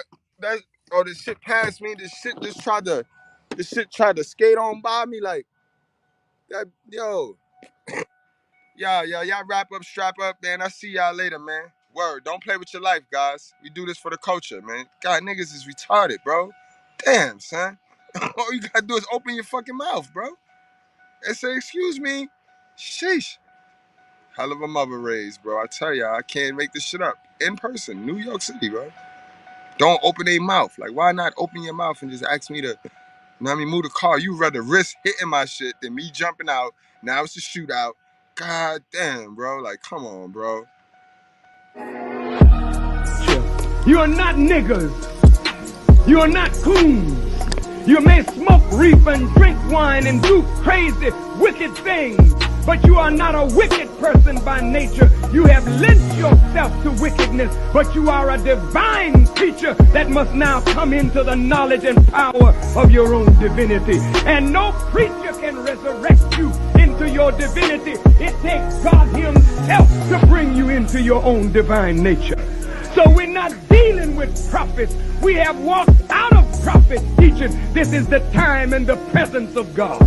this shit passed me. This shit tried to skate on by me like that. Yo. Y'all wrap up, strap up, man. I see y'all later, man. Word, don't play with your life, guys. We do this for the culture, man. God, niggas is retarded, bro. Damn, son. All you gotta do is open your fucking mouth, bro. And say, excuse me. Sheesh. Hell of a mother raised, bro. I tell y'all, I can't make this shit up. In person, New York City, bro. Don't open a mouth. Like, why not open your mouth and just ask me to, you know what I mean, move the car? You rather risk hitting my shit than me jumping out. Now it's a shootout. God damn, bro. Like, come on, bro. You are not niggers. You are not coons. You may smoke reef and drink wine and do crazy, wicked things, but you are not a wicked person by nature. You have lent yourself to wickedness, but you are a divine creature that must now come into the knowledge and power of your own divinity. And no preacher can resurrect you into your divinity. It takes God himself to bring you into your own divine nature. So we're not dealing with prophets. We have walked out of prophet teaching. This is the time and the presence of God.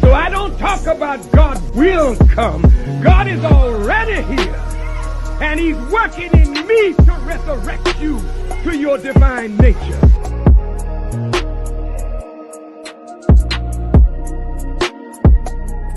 So I don't talk about God will come. God is already here. And he's working in me to resurrect you to your divine nature.